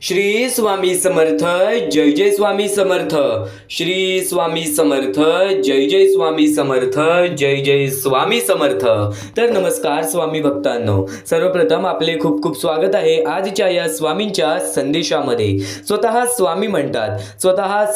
श्री स्वामी समर्थ. जय जय स्वामी समर्थ. श्री स्वामी समर्थ. जय जय स्वामी समर्थ. जय जय स्वामी समर्थ. तर नमस्कार स्वामी भक्तांनो, सर्वप्रथम आपले खूप खूप स्वागत आहे आजच्या या स्वामींच्या संदेशामध्ये. स्वतः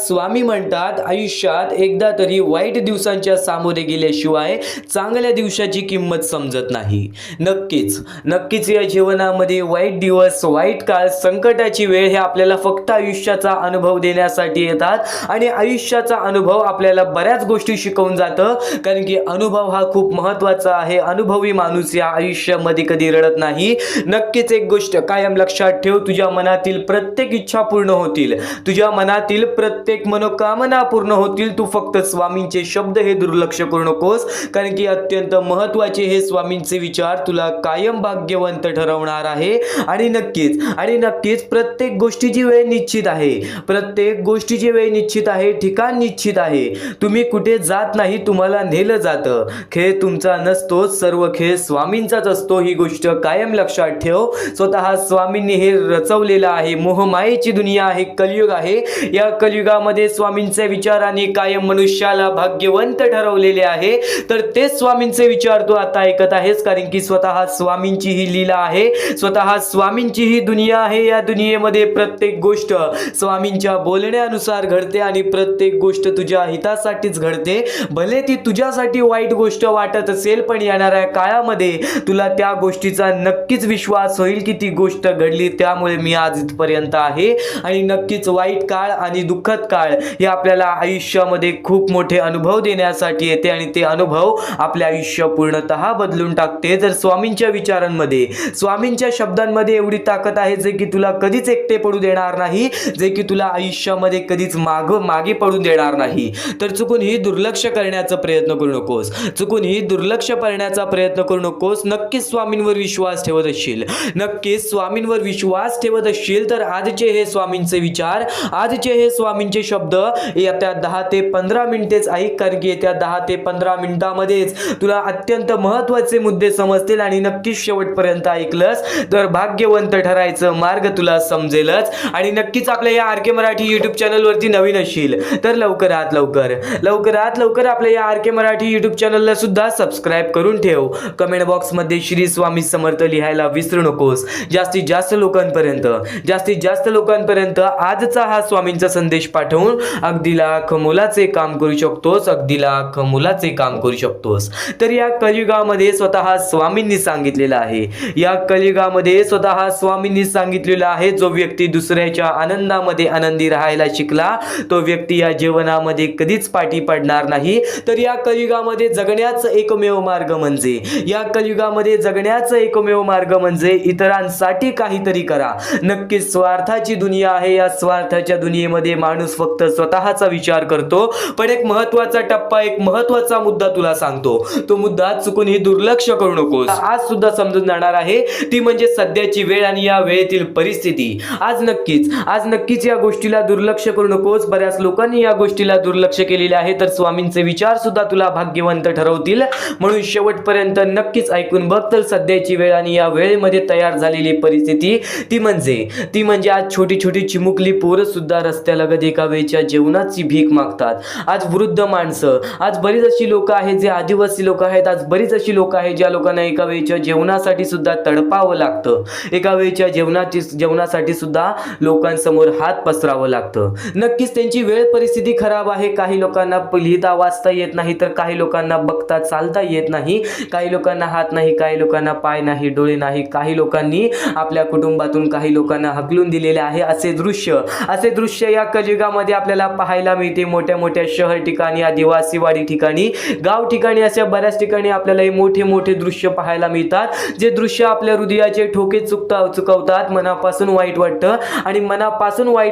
स्वामी म्हणतात आयुष्यात एकदा तरी वाईट दिवसांच्या सामोरे गेल्याशिवाय चांगल्या दिवसाची किंमत समजत नाही. नक्कीच या जीवनामध्ये वाईट दिवस, वाईट काळ, संकटाची वेळ हे आपल्याला फक्त आयुष्याचा अनुभव देण्यासाठी येतात आणि आयुष्याचा अनुभव आपल्याला बऱ्याच गोष्टी शिकवून जातं. कारण की अनुभव हा खूप महत्त्वाचा आहे. अनुभवी माणूस या आयुष्यामध्ये कधी रडत नाही. नक्कीच एक गोष्ट कायम लक्षात ठेव, तुझ्या मनातील प्रत्येक इच्छा पूर्ण होतील, तुझ्या मनातील प्रत्येक मनोकामना पूर्ण होतील. तू फक्त स्वामींचे शब्द हे दुर्लक्ष करू नकोस, कारण की अत्यंत महत्त्वाचे हे स्वामींचे विचार तुला कायम भाग्यवंत ठरवणार आहे. आणि नक्कीच प्रत्येक गोष्टीची वेळ निश्चित आहे, ठिकाण निश्चित आहे. तुम्ही कुठे जात नाही, तुम्हाला नेलं जातं. खेळ तुमचा नसतो, सर्व खेळ स्वामींचाच असतो. ही गोष्ट कायम लक्षात ठेव. स्वतः स्वामींनी हे रचवलेलं आहे. मोहमायेची दुनिया आहे, कलियुग आहे. या कलियुगामध्ये स्वामींचे विचारांनी कायम मनुष्याला भाग्यवंत ठरवलेले आहे. तर तेच स्वामींचे विचार तू आता ऐकत आहेस, कारण की स्वतः स्वामींची ही लीला आहे, स्वतः स्वामींची ही दुनिया आहे. या दुनियेमध्ये प्रत्येक गोष्ट स्वामींच्या बोलण्यानुसार घडते आणि प्रत्येक गोष्ट तुझ्या हितासाठीच घडते. भले ती तुझ्यासाठी वाईट गोष्ट वाटत असेल, पण येणाऱ्या काळामध्ये तुला त्या गोष्टीचा नक्कीच विश्वास होईल की ती गोष्ट घडली, त्यामुळे मी आज इथपर्यंत आहे. आणि नक्कीच वाईट काळ आणि दुःखद काळ हे आपल्याला आयुष्यामध्ये खूप मोठे अनुभव देण्यासाठी येते आणि ते अनुभव आपले आयुष्य पूर्णतः बदलून टाकते. जर स्वामींच्या विचारांमध्ये, स्वामींच्या शब्दांमध्ये एवढी ताकद आहे जे की तुला कधीच एकटे पडू देणार नाही, जे की तुला आयुष्यामध्ये कधीच मागे पडू देणार नाही. तर चुकून ही दुर्लक्ष करण्याचा प्रयत्न करू नकोस. नक्कीच स्वामींवर विश्वास ठेवत असशील तर आजचे हे स्वामींचे विचार, आजचे हे स्वामींचे शब्द येत्या 10 ते 15 मिनिटेच ऐक, कारण की येत्या 10 ते 15 मिनिटांमध्येच तुला अत्यंत महत्त्वाचे मुद्दे समजतील आणि नक्कीच शेवटपर्यंत ऐकलंस तर भाग्यवंत ठरायचं मार्ग तुला समजेलच. आणि नक्कीच आपल्या या आर के मराठी यूट्यूब चॅनलवरती नवीन असशील तर लवकरात लवकर आपल्या या आर के मराठी यूट्यूब चॅनलला सुद्धा सबस्क्राईब करून ठेव. कमेंट बॉक्समध्ये श्री स्वामी समर्थ लिहायला विसरू नकोस. जास्तीत जास्त लोकांपर्यंत आजचा हा स्वामींचा संदेश पाठवून अगदी लाख मोलाचे काम करू शकतोस. तर या कलियुगामध्ये स्वतः स्वामींनी सांगितलेलं आहे, जो व्यक्ती दुसऱ्याच्या आनंदामध्ये आनंदी राहायला शिकला तो व्यक्ती या जीवनामध्ये कधीच पाठी पडणार नाही. तर या कलियुगामध्ये जगण्याचा एकमेव मार्ग म्हणजे इतरांसाठी काहीतरी करा. नक्कीच स्वार्थाची दुनिया आहे. या स्वार्थाच्या दुनियेमध्ये माणूस फक्त स्वतःचा विचार करतो. पण एक महत्त्वाचा मुद्दा तुला सांगतो, तो मुद्दा चुकून ही दुर्लक्ष करू नकोस. आज सुद्धा समजून जाणार आहे, ती म्हणजे सध्याची वेळ आणि या वेळेतील परिस्थिती. आज नक्कीच या गोष्टीला दुर्लक्ष करू नकोस. बऱ्याच लोकांनी या गोष्टीला दुर्लक्ष केलेले आहे, तर स्वामींचे विचार सुद्धा तुला भाग्यवंत ठरवतील. म्हणून शेवटपर्यंत नक्कीच ऐकून बघ. तर सध्याची वेळ आणि या वेळेमध्ये तयार झालेली परिस्थिती ती म्हणजे आज छोटी चिमुकली पोरं सुद्धा रस्त्यालगत एका वेळच्या जेवणाची भीक मागतात. आज वृद्ध माणसं, आज बरीच अशी लोक आहेत जे आदिवासी लोक आहेत, आज बरीच अशी लोक आहेत ज्या लोकांना एका वेळच्या जेवणासाठी सुद्धा तडपावं लागतं. एका वेळच्या जेवणासाठी सुद्धा लोकांसमोर हात पसरावं लागतं. नक्कीच त्यांची वेळ परिस्थिती खराब आहे. काही लोकांना लिहिता वाचता येत नाही, तर काही लोकांना बघता चालता येत नाही, काही लोकांना हात नाही, काही लोकांना पाय नाही, डोळे नाही, काही लोकांनी आपल्या कुटुंबातून काही लोकांना हकलून दिलेले आहे. असे दृश्य या कलियुगामध्ये आपल्याला पाहायला मिळते. मोठ्या शहर ठिकाणी, आदिवासीवाडी ठिकाणी, गाव ठिकाणी, अशा बऱ्याच ठिकाणी आपल्याला हे मोठे दृश्य पाहायला मिळतात. जे दृश्य आपल्या हृदयाचे ठोके चुकवतात. मनापासून वाईट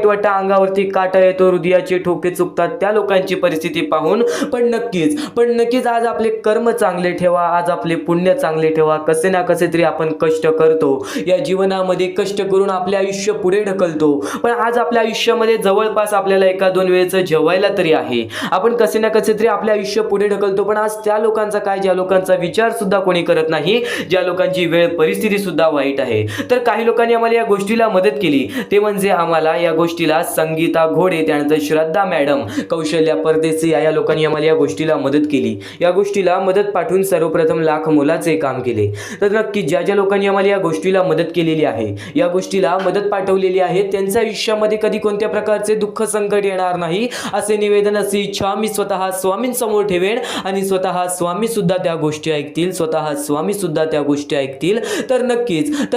वाटतं, अंगावरती काटा येतो, हृदयाचे ठोके चुकतात त्या लोकांची परिस्थिती पाहून. पण नक्कीच आज आपले कर्म चांगले ठेवा, आज आपले पुण्य चांगले ठेवा. कसे ना कसे तरी आपण कष्ट करतो या जीवनामध्ये, कष्ट करून आपले आयुष्य पुढे ढकलतो. पण आज आपल्या आयुष्यामध्ये जवळपास आपल्याला 1-2 वेळेचं जेवायला तरी आहे. आपण कसे ना कसे तरी आपले आयुष्य पुढे ढकलतो. पण आज त्या लोकांचा काय, ज्या लोकांचा विचार सुद्धा कोणी करत नाही, ज्या लोकांची वेळ परिस्थिती सुद्धा वाईट आहे. तर काही लोकांनी आम्हाला या गोष्टीला मदत केली ते म्हणजे आम्हाला या गोष्टीला संगीता घोडे, त्यानंतर श्रद्धा मॅडम, कौशल्या परदेशी या लोकांनी आम्हाला या गोष्टीला मदत केली. या गोष्टीला मदत पाठवून सर्वप्रथम लाख मोलाचे काम केले. तर नक्की ज्या ज्या लोकांनी आम्हाला या गोष्टीला मदत केलेली आहे, या गोष्टीला मदत पाठवलेली आहे, त्यांच्या आयुष्यामध्ये कधी कोणत्या प्रकारचे दुःख संकट येणार नाही असे निवेदन, अशी इच्छा मी स्वतः स्वामींसमोर ठेवेन आणि स्वतः स्वामी सुद्धा त्या गोष्टी ऐकतील, स्वतः स्वामी सुद्धा त्या गोष्टी ऐकतील. तर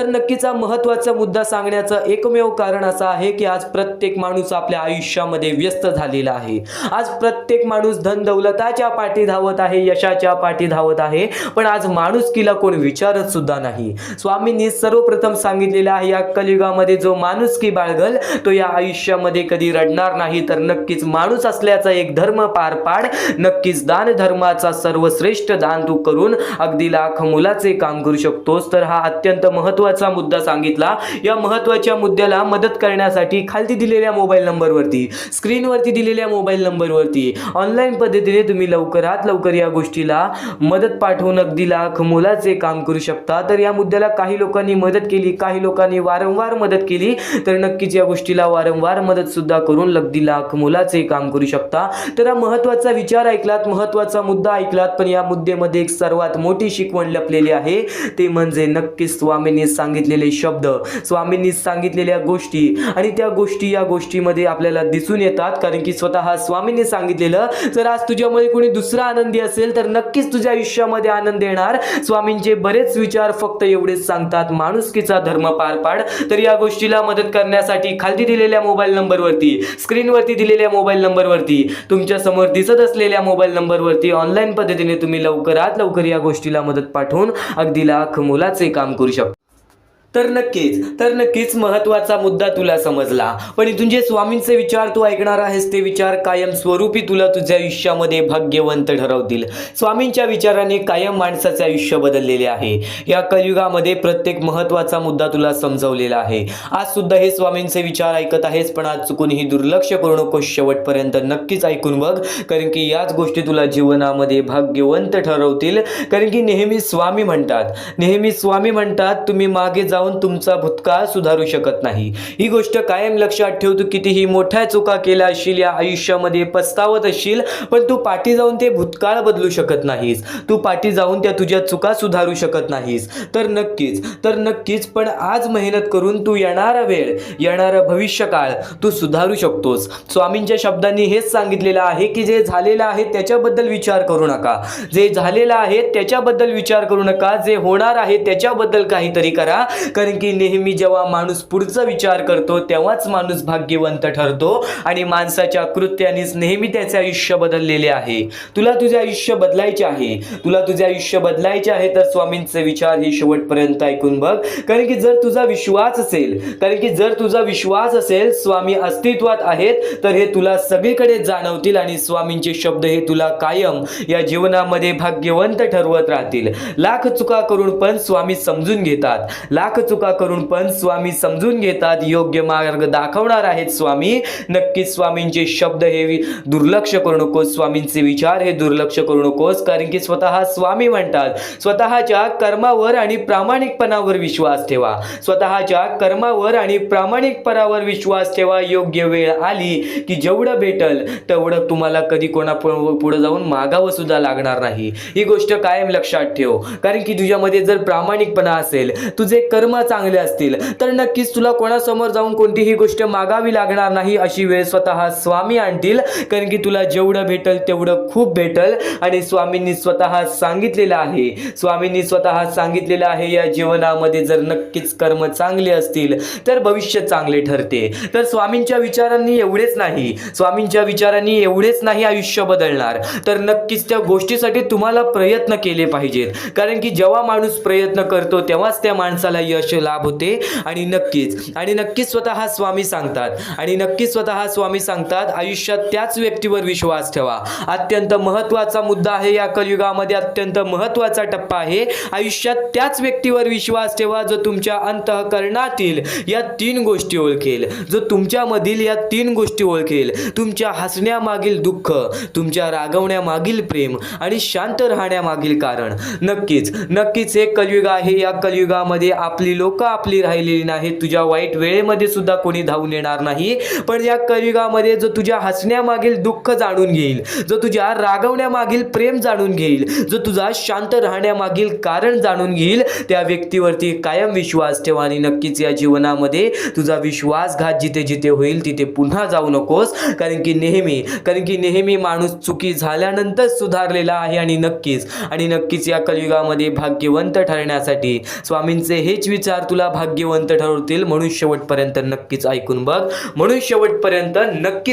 नक्कीच हा महत्त्वाचा मुद्दा सांगण्याचं एकमेव कारण असं आहे की आज प्रत्येक माणूस आपल्या आयुष्यामध्ये व्यस्त झालेला आहे. आज प्रत्येक माणूस धन दौलताच्या पाठी धावत आहे, यशाच्या पाठी धावत आहे, पण आज माणुसकीला कोण विचारत सुद्धा नाही. स्वामींनी सर्वप्रथम सांगितलेलं आहे, या कलियुगामध्ये जो माणुसकी बाळगल तो या आयुष्यामध्ये कधी रडणार नाही. तर नक्कीच माणूस असल्याचा एक धर्म पार पाड, नक्कीच दान धर्माचा सर्वश्रेष्ठ दान तू करून अगदी लाख मोलाचे काम करू शकतोस. तर हा अत्यंत महत्त्वाचा मुद्दा सांगितला. या महत्त्वाच्या मुद्द्याला मदत करण्यासाठी खाली दिलेल्या मोबाईल नंबरवरती, स्क्रीनवरती दिलेल्या मोबाईल नंबरवरती ऑनलाईन पद्धतीने तुम्ही लवकरात लवकर या गोष्टीला मदत पाठवून अगदी लाख मोलाचे काम करू शकता. तर या मुद्द्याला काही लोकांनी मदत केली, काही लोकांनी वारंवार मदत केली, तर नक्कीच या गोष्टीला वारंवार मदत सुद्धा करून अगदी लाख मोलाचे काम करू शकता. तर हा महत्त्वाचा विचार ऐकलात, महत्त्वाचा मुद्दा ऐकलात, पण या मुद्द्यामध्ये एक सर्वात मोठी शिकवण लपलेली आहे, ते म्हणजे नक्कीच स्वामींनी सांगितलेले शब्द, स्वामींनी सांगितलेल्या गोष्टी, आणि त्या गोष्टी या गोष्टीमध्ये आपल्याला दिसून येतात. कारण की स्वतः स्वामींनी सांगितलेलं, जर आज तुझ्यामुळे कोणी दुसरा आनंदी असेल तर नक्कीच तुझ्या आयुष्यामध्ये आनंद येणार. स्वामींचे बरेच विचार फक्त एवढेच सांगतात, माणुसकीचा धर्म पार पाड. तर या गोष्टीला मदत करण्यासाठी खाली दिलेल्या मोबाईल नंबरवरती, स्क्रीनवरती दिलेल्या मोबाईल नंबरवरती, तुमच्या समोर दिसत असलेल्या मोबाईल नंबरवरती ऑनलाईन पद्धतीने तुम्ही लवकरात लवकर या गोष्टीला मदत पाठवून अगदी लाख मोलाचे काम करू शकता. तर नक्कीच महत्त्वाचा मुद्दा तुला समजला, पण इथून जे स्वामींचे विचार तू ऐकणार आहेस ते विचार कायम स्वरूपी तुला तुझ्या आयुष्यामध्ये भाग्यवंत ठरवतील. स्वामींच्या विचाराने कायम माणसाचे आयुष्य बदललेले आहे. या कलियुगामध्ये प्रत्येक महत्त्वाचा मुद्दा तुला समजवलेला आहे. आज सुद्धा हे स्वामींचे विचार ऐकत आहेस, पण आज चुकूनही दुर्लक्ष करू नकोस, शेवटपर्यंत नक्कीच ऐकून बघ, कारण की याच गोष्टी तुला जीवनामध्ये भाग्यवंत ठरवतील. कारण की नेहमी स्वामी म्हणतात तुम्ही मागे जाऊन तुमचा भूतकाळ सुधारू शकत नाही. ही गोष्ट कायम लक्षात ठेव. तू कितीही मोठ्या चुका केल्या असशील, या आयुष्यामध्ये पस्तावत असशील, पण तू पाठी जाऊन ते भूतकाळ बदलू शकत नाहीस, तू पाठी जाऊन त्या तुझ्या चुका सुधारू शकत नाहीस. तर नक्कीच पण आज मेहनत करून तू येणारा भविष्यकाळ तू सुधारू शकतोस. स्वामींच्या शब्दांनी हेच सांगितलेलं आहे की जे झालेलं आहे त्याच्याबद्दल विचार करू नका, जे झालेलं आहे त्याच्याबद्दल विचार करू नका, जे होणार आहे त्याच्याबद्दल काहीतरी करा. कारण की नेहमी जेव्हा माणूस पुढचा विचार करतो तेव्हाच माणूस भाग्यवंत ठरतो, आणि माणसाच्या कृत्यानेच नेहमी त्याचे आयुष्य बदललेले आहे. तुला तुझे आयुष्य बदलायचे आहे, तर स्वामींचे विचार हे शेवटपर्यंत ऐकून बघ. कारण की जर तुझा विश्वास असेल स्वामी अस्तित्वात आहेत, तर हे तुला सगळीकडे जाणवतील, आणि स्वामींचे शब्द हे तुला कायम या जीवनामध्ये भाग्यवंत ठरवत राहतील. लाख चुका करून पण स्वामी समजून घेतात, योग्य मार्ग दाखवणार आहेत स्वामी. नक्कीच स्वामींचे शब्द हे दुर्लक्ष करू नकोस, स्वामींचे विचार हे दुर्लक्ष करू नकोस. कारण की स्वतः स्वामी म्हणतात, स्वतःच्या कर्मावर आणि प्रामाणिकपणावर विश्वास ठेवा. योग्य वेळ आली की जेवढं भेटल तेवढं तुम्हाला कधी कोणा पुढे जाऊन मागावं सुद्धा लागणार नाही. ही गोष्ट कायम लक्षात ठेव. कारण की तुझ्यामध्ये जर प्रामाणिकपणा असेल, तुझे कर्म चांगले असतील, तर नक्कीच तुला कोणासमोर जाऊन कोणतीही गोष्ट मागावी लागणार नाही. अशी वेळ स्वतः स्वामी आणतील. कारण की तुला जेवढं भेटल तेवढं खूप भेटल, आणि स्वामींनी स्वतः सांगितलेलं आहे या जीवनामध्ये जर नक्कीच कर्म चांगले असतील तर भविष्य चांगले ठरते. तर स्वामींच्या विचारांनी एवढेच नाही आयुष्य बदलणार, तर नक्कीच त्या गोष्टीसाठी तुम्हाला प्रयत्न केले पाहिजेत. कारण की जेव्हा माणूस प्रयत्न करतो तेव्हाच त्या माणसाला यश लाभ होते. आणि नक्कीच स्वतः स्वामी सांगतात आयुष्यात त्याच व्यक्तीवर विश्वास ठेवा. अत्यंत महत्त्वाचा मुद्दा आहे या कलियुगामध्ये, अत्यंत महत्त्वाचा टप्पा आहे. आयुष्यात त्याच व्यक्तीवर विश्वास ठेवा जो तुमच्या अंतःकरणातील या 3 गोष्टी ओळखेल, जो तुमच्यामधील या 3 गोष्टी ओळखेल. तुमच्या हसण्यामागील दुःख, तुमच्या रागवण्यामागील प्रेम, आणि शांत राहण्यामागील कारण. नक्कीच हे कलियुग आहे. या कलियुगामध्ये आपल्या आपली लोक आपली राहिलेली नाहीत, तुझ्या वाईट वेळेमध्ये सुद्धा कोणी धावून येणार नाही, पण या कलियुगामध्ये जो तुझ्या हसण्यामागील दुःख जाणून घेईल, जो तुझ्या रागवण्यामागील प्रेम जाणून घेईल, जो तुझा शांत राहण्यामागील कारण जाणून घेईल, त्या व्यक्तीवरती कायम विश्वास ठेवा आणि नक्कीच या जीवनामध्ये तुझा विश्वासघात जिथे जिथे होईल तिथे पुन्हा जाऊ नकोस, कारण की नेहमी माणूस चुकी झाल्यानंतर सुधारलेला आहे आणि नक्कीच या कलियुगामध्ये भाग्यवंत ठरण्यासाठी स्वामींचे हेच विचार तुला भाग्यवंत ठरवतील. म्हणून शेवटपर्यंत नक्कीच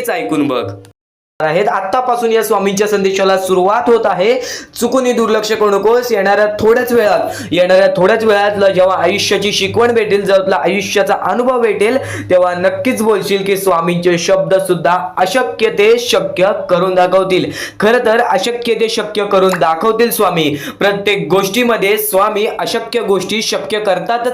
ऐकून बघ आहेत. आत्तापासून या स्वामींच्या संदेशाला सुरुवात होत आहे. चुकून दुर्लक्ष करू नकोस. येणाऱ्या थोड्याच वेळात जेव्हा आयुष्याची शिकवण भेटेल, जेव्हा तुला आयुष्याचा अनुभव भेटेल, तेव्हा नक्कीच बोलशील की स्वामींचे शब्द सुद्धा अशक्य ते शक्य करून दाखवतील. खरं तर अशक्य ते शक्य करून दाखवतील स्वामी. प्रत्येक गोष्टीमध्ये स्वामी अशक्य गोष्टी शक्य करतात.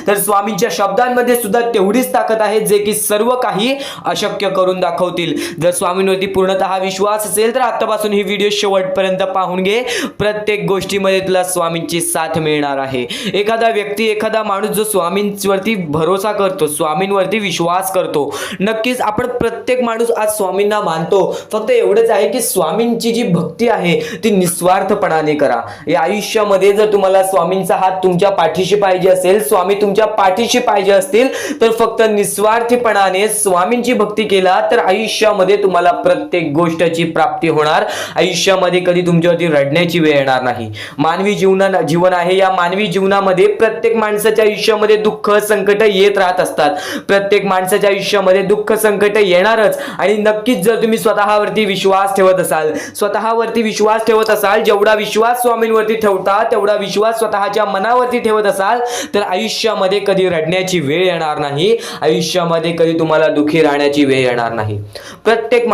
तर स्वामींच्या शब्दांमध्ये सुद्धा तेवढीच ताकद आहे जे की सर्व काही अशक्य करून दाखवतील. जर स्वामींवरती पूर्णतः विश्वास असेल तर आतापासून ही व्हिडिओ शेवटपर्यंत पाहून घे. प्रत्येक गोष्टीमध्ये तुला स्वामींची साथ मिळणार आहे. एखादा माणूस जो स्वामींवरती भरोसा करतो, स्वामींवरती विश्वास करतो, नक्कीच आपण प्रत्येक माणूस आज स्वामींना मानतो. फक्त एवढंच आहे की स्वामींची जी भक्ती आहे ती निस्वार्थपणाने करा. या आयुष्यामध्ये जर तुम्हाला स्वामींचा हात तुमच्या पाठीशी पाहिजे असेल, स्वामी तुमच्या पाठीशी पाहिजे असतील, तर फक्त निस्वार्थीपणाने स्वामींची भक्ती केला तर आयुष्यामध्ये तुम्हाला प्रत्येक गोष्टीची प्राप्ती होणार. आयुष्यामध्ये कधी तुमच्यावरती रडण्याची वेळ येणार नाही. मानवी जीवन आहे. या मानवी जीवनामध्ये प्रत्येक माणसाच्या आयुष्यामध्ये दुःख संकट येत राहत असतात. प्रत्येक माणसाच्या आयुष्यामध्ये दुःख संकट येणारच. आणि नक्कीच जर तुम्ही स्वतःवरती विश्वास ठेवत असाल, जेवढा विश्वास स्वामींवरती ठेवता तेवढा विश्वास स्वतःच्या मनावरती ठेवत असाल, तर आयुष्यामध्ये कधी रडण्याची वेळ येणार नाही. आयुष्यामध्ये कधी तुम्हाला दुःखी राहण्याची वेळ येणार नाही. प्रत्येक